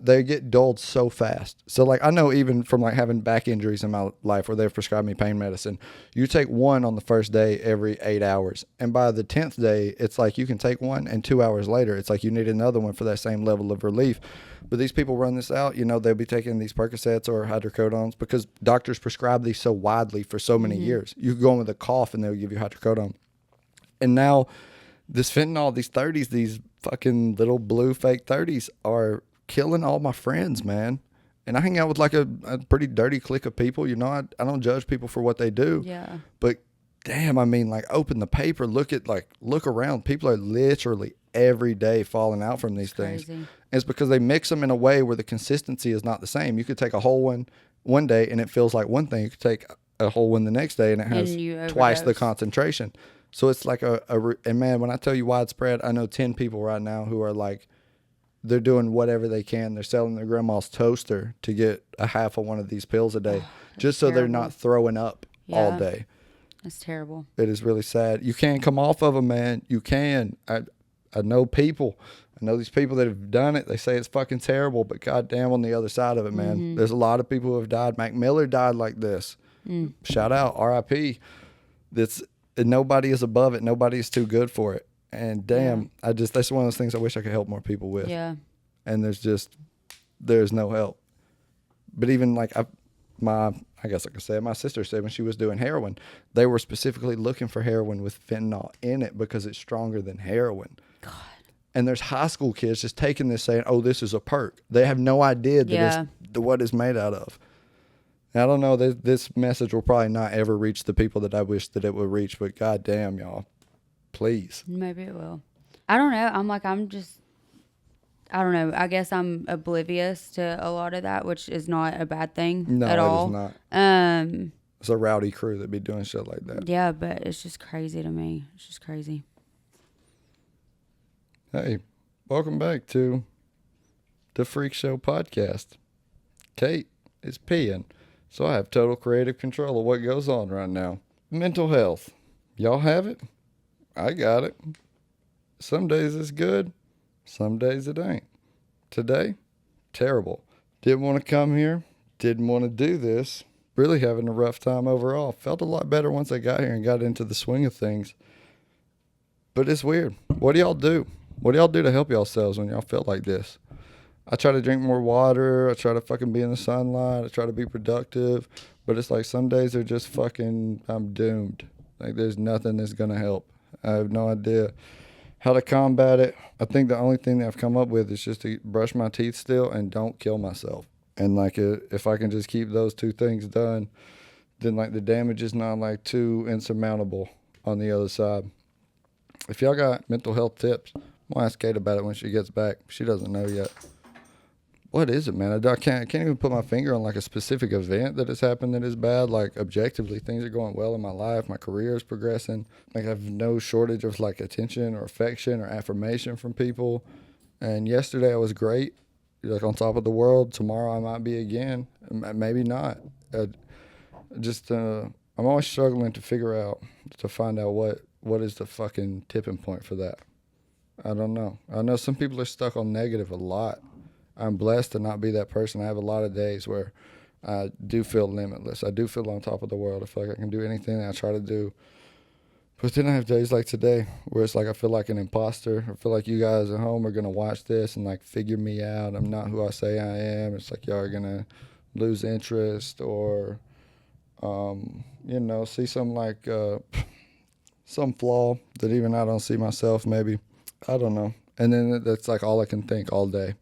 they get dulled so fast. So like I know even from like having back injuries in my life where they've prescribed me pain medicine, you take one on the first day every 8 hours. And by the 10th day, it's like you can take one and 2 hours later, it's like you need another one for that same level of relief. But these people run this out, they'll be taking these Percocets or hydrocodones because doctors prescribe these so widely for so many years. You go in with a cough and they'll give you hydrocodone. And now this fentanyl, these 30s, these fucking little blue fake 30s are killing all my friends, man. And I hang out with like a pretty dirty clique of people. I don't judge people for what they do. Yeah. But damn, I mean, like open the paper, look around. People are literally every day falling out from these things. And it's because they mix them in a way where the consistency is not the same. You could take a whole one day and it feels like one thing. You could take a whole one the next day and it has twice the concentration. So it's like and man, when I tell you widespread, I know 10 people right now who are like, they're doing whatever they can. They're selling their grandma's toaster to get a half of one of these pills a day, just so they're not throwing up all day. That's terrible. It is really sad. You can't come off of them, man. You can. I know people. I know these people that have done it. They say it's fucking terrible, but goddamn on the other side of it, man. Mm-hmm. There's a lot of people who have died. Mac Miller died like this. Shout out, R.I.P. Nobody is above it. Nobody is too good for it. And damn, that's one of those things I wish I could help more people with. Yeah. And there's no help. But even like I guess I could say it, my sister said when she was doing heroin, they were specifically looking for heroin with fentanyl in it because it's stronger than heroin. God. And there's high school kids just taking this saying, oh, this is a perk. They have no idea that it's what it's made out of. And I don't know, this message will probably not ever reach the people that I wish that it would reach, but goddamn, y'all, please. Maybe it will. I don't know. I don't know. I guess I'm oblivious to a lot of that, which is not a bad thing at all. No, it is not. It's a rowdy crew that be doing shit like that. Yeah, but it's just crazy to me. It's just crazy. Hey, welcome back to the Freak Show podcast. Kate is peeing, so I have total creative control of what goes on right now. Mental health. Y'all have it? I got it. Some days it's good. Some days it ain't. Today, terrible. Didn't want to come here. Didn't want to do this. Really having a rough time overall. Felt a lot better once I got here and got into the swing of things. But it's weird. What do y'all do? What do y'all do to help yourselves when y'all feel like this? I try to drink more water. I try to fucking be in the sunlight. I try to be productive. But it's like some days are just fucking, I'm doomed. Like there's nothing that's going to help. I have no idea how to combat it. I think the only thing that I've come up with is just to brush my teeth still and don't kill myself. And like if I can just keep those two things done, then like the damage is not like too insurmountable on the other side. If y'all got mental health tips, I'm gonna ask Kate about it when she gets back. She doesn't know yet. What is it, man? I can't even put my finger on like a specific event that has happened that is bad. Like objectively, things are going well in my life. My career is progressing. Like I have no shortage of like attention or affection or affirmation from people. And yesterday I was great, like on top of the world. Tomorrow I might be again, maybe not. I'm always struggling to find out what is the fucking tipping point for that. I don't know. I know some people are stuck on negative a lot. I'm blessed to not be that person. I have a lot of days where I do feel limitless. I do feel on top of the world. I feel like I can do anything that I try to do. But then I have days like today where it's like I feel like an imposter. I feel like you guys at home are going to watch this and like figure me out. I'm not who I say I am. It's like y'all are going to lose interest or, see some like some flaw that even I don't see myself maybe. I don't know. And then that's like all I can think all day.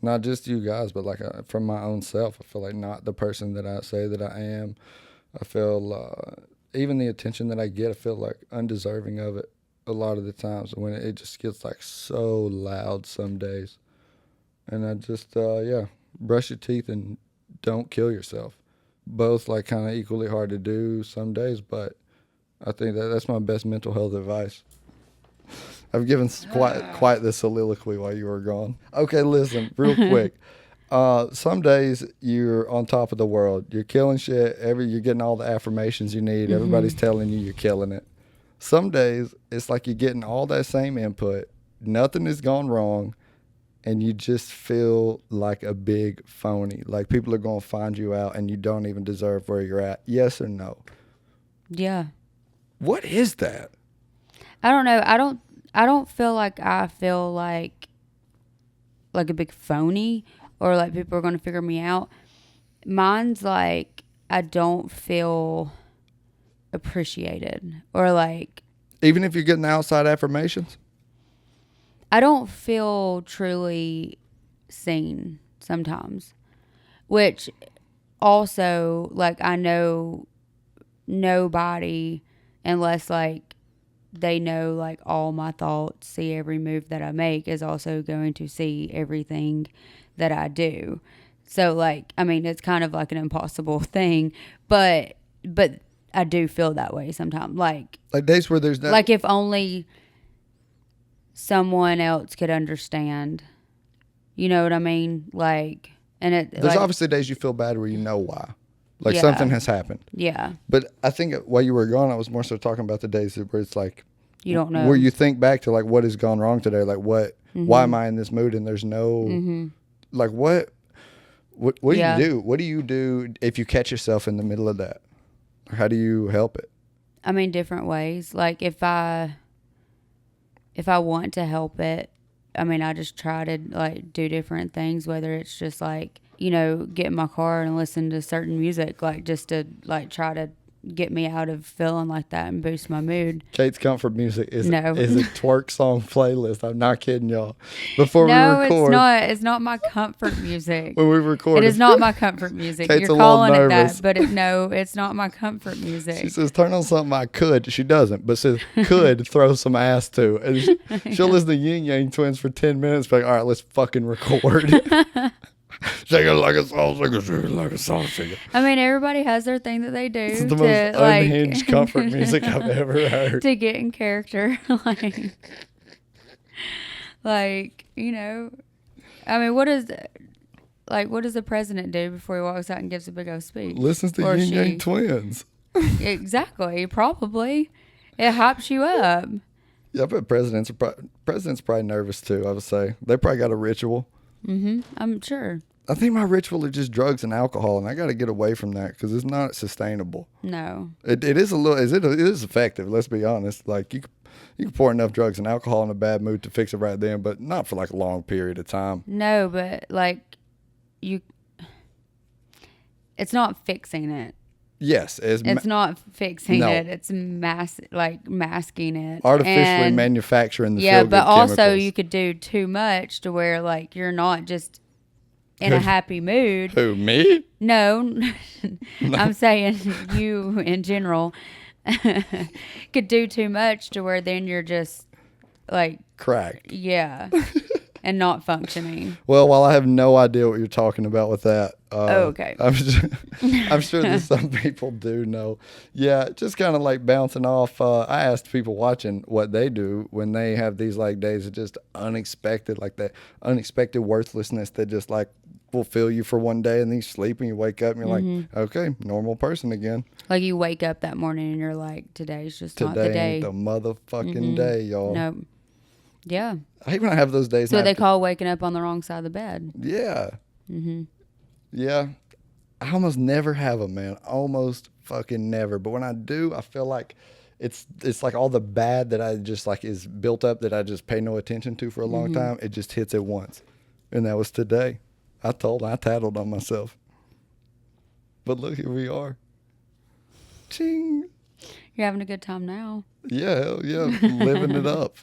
Not just you guys, but like from my own self. I feel like not the person that I say that I am. I feel even the attention that I get, I feel like undeserving of it a lot of the times when it just gets like so loud some days. And I just, brush your teeth and don't kill yourself. Both like kind of equally hard to do some days, but I think that's my best mental health advice. I've given quite the soliloquy while you were gone. Okay, listen, real quick. Some days you're on top of the world. You're killing shit. You're getting all the affirmations you need. Mm-hmm. Everybody's telling you you're killing it. Some days it's like you're getting all that same input. Nothing has gone wrong. And you just feel like a big phony. Like people are going to find you out and you don't even deserve where you're at. Yes or no? Yeah. What is that? I don't know. I don't feel like I feel like a big phony or like people are going to figure me out. Mine's like I don't feel appreciated or like. Even if you're getting outside affirmations? I don't feel truly seen sometimes, which also like I know nobody unless like they know like all my thoughts, see every move that I make is also going to see everything that I do. So like, I mean, it's kind of like an impossible thing, but I do feel that way sometimes. Like days where there's no, like if only someone else could understand, you know what I mean? Like, and there's like, obviously days you feel bad where you know why. Like something has happened. Yeah. But I think while you were gone, I was more so talking about the days where it's like, you don't know. Where you think back to like what has gone wrong today. Like why am I in this mood? And there's no, like what do you do? What do you do if you catch yourself in the middle of that? How do you help it? I mean, different ways. Like if I want to help it, I mean, I just try to like do different things, whether it's just like get in my car and listen to certain music, like just to like try to get me out of feeling like that and boost my mood. Kate's comfort music is No. a twerk song playlist. I'm not kidding y'all. Before No, we record, it's not. It's not my comfort music. when we record, It is not my comfort music. Kate's You're a little calling it nervous. that, but no, it's not my comfort music. She says, turn on something I could. She doesn't, but says, could throw some ass to. And she'll listen to Yin Yang Twins for 10 minutes, be like, all right, let's fucking record. Shake it like a song, shake it like a song, shake it. I mean, everybody has their thing that they do It's the to most like unhinged comfort music I've ever heard. to get in character. like I mean, what does the president do before he walks out and gives a big old speech? Listens to Or Yin she. Yang Twins. Exactly, probably. It hypes you up. Yeah, I bet president's probably nervous too, I would say. They probably got a ritual. I'm sure. I think my ritual is just drugs and alcohol, and I got to get away from that because it's not sustainable. No. It is it is effective. Let's be honest. Like you can pour enough drugs and alcohol in a bad mood to fix it right then, but not for like a long period of time. No, but like it's not fixing it. Yes, It's not fixing No. it. It's masking it. artificially And- manufacturing the Yeah, feel-good but also chemicals. you could do too much to where like you're not just in a happy mood. Who, me? No, I'm saying you in general could do too much to where then you're just like, Crack. yeah, and not functioning. Well, while I have no idea what you're talking about with that, Okay. I'm sure that some people do know. Yeah, just kind of like bouncing off. I asked people watching what they do when they have these like days of just unexpected, like that unexpected worthlessness that just like will fill you for one day, and then you sleep and you wake up and you're like, okay, normal person again. Like you wake up that morning and you're like, today's just not the Today day. ain't the motherfucking day, y'all. Nope. Yeah. I hate when I have those days. So and I they have to- call waking up on the wrong side of the bed. Yeah. Yeah. I almost never have them, man. Almost fucking never. But when I do, I feel like it's like all the bad that I just like is built up that I just pay no attention to for a long time. It just hits at once. And that was today. I tattled on myself. But look, here we are. Ching. You're having a good time now. Yeah, hell yeah. Living it up.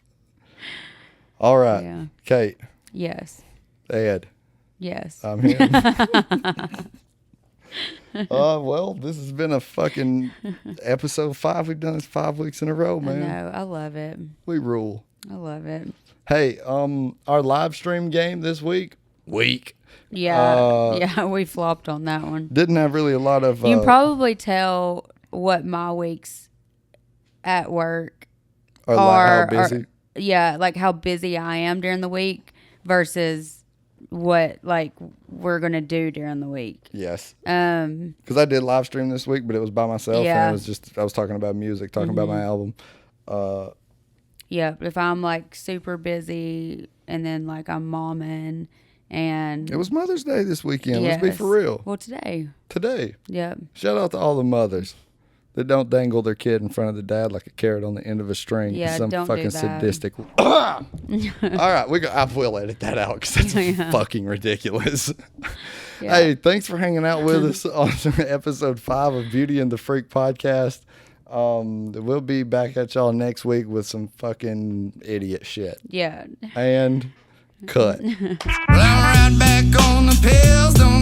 All right. Yeah. Kate, Yes. Ed, Yes. I'm him. Well, this has been a fucking episode 5. We've done this 5 weeks in a row, I man. know. I love it. We rule. I love it. Hey, our live stream game this week. Yeah. Yeah, we flopped on that one. Didn't have really a lot of. You can probably tell what my weeks at work or like how busy. yeah, like how busy I am during the week versus what like we're gonna do during the week. Yes. Because I did live stream this week, but it was by myself, Yeah. and it was just I was talking about music, talking about my album. Yeah, if I'm like super busy and then like I'm momming and It was Mother's Day this weekend. yes. Let's be for real. Well, today. Today. Yep. Shout out to all the mothers that don't dangle their kid in front of the dad like a carrot on the end of a string. Yeah, Some don't do fucking that. sadistic. All right, I will edit that out because that's Yeah. fucking ridiculous. Yeah. Hey, thanks for hanging out with us on episode 5 of Beauty and the Freak podcast. We'll be back at y'all next week with some fucking idiot shit. Yeah. And cut. Well, I'm right back on the pills. Don't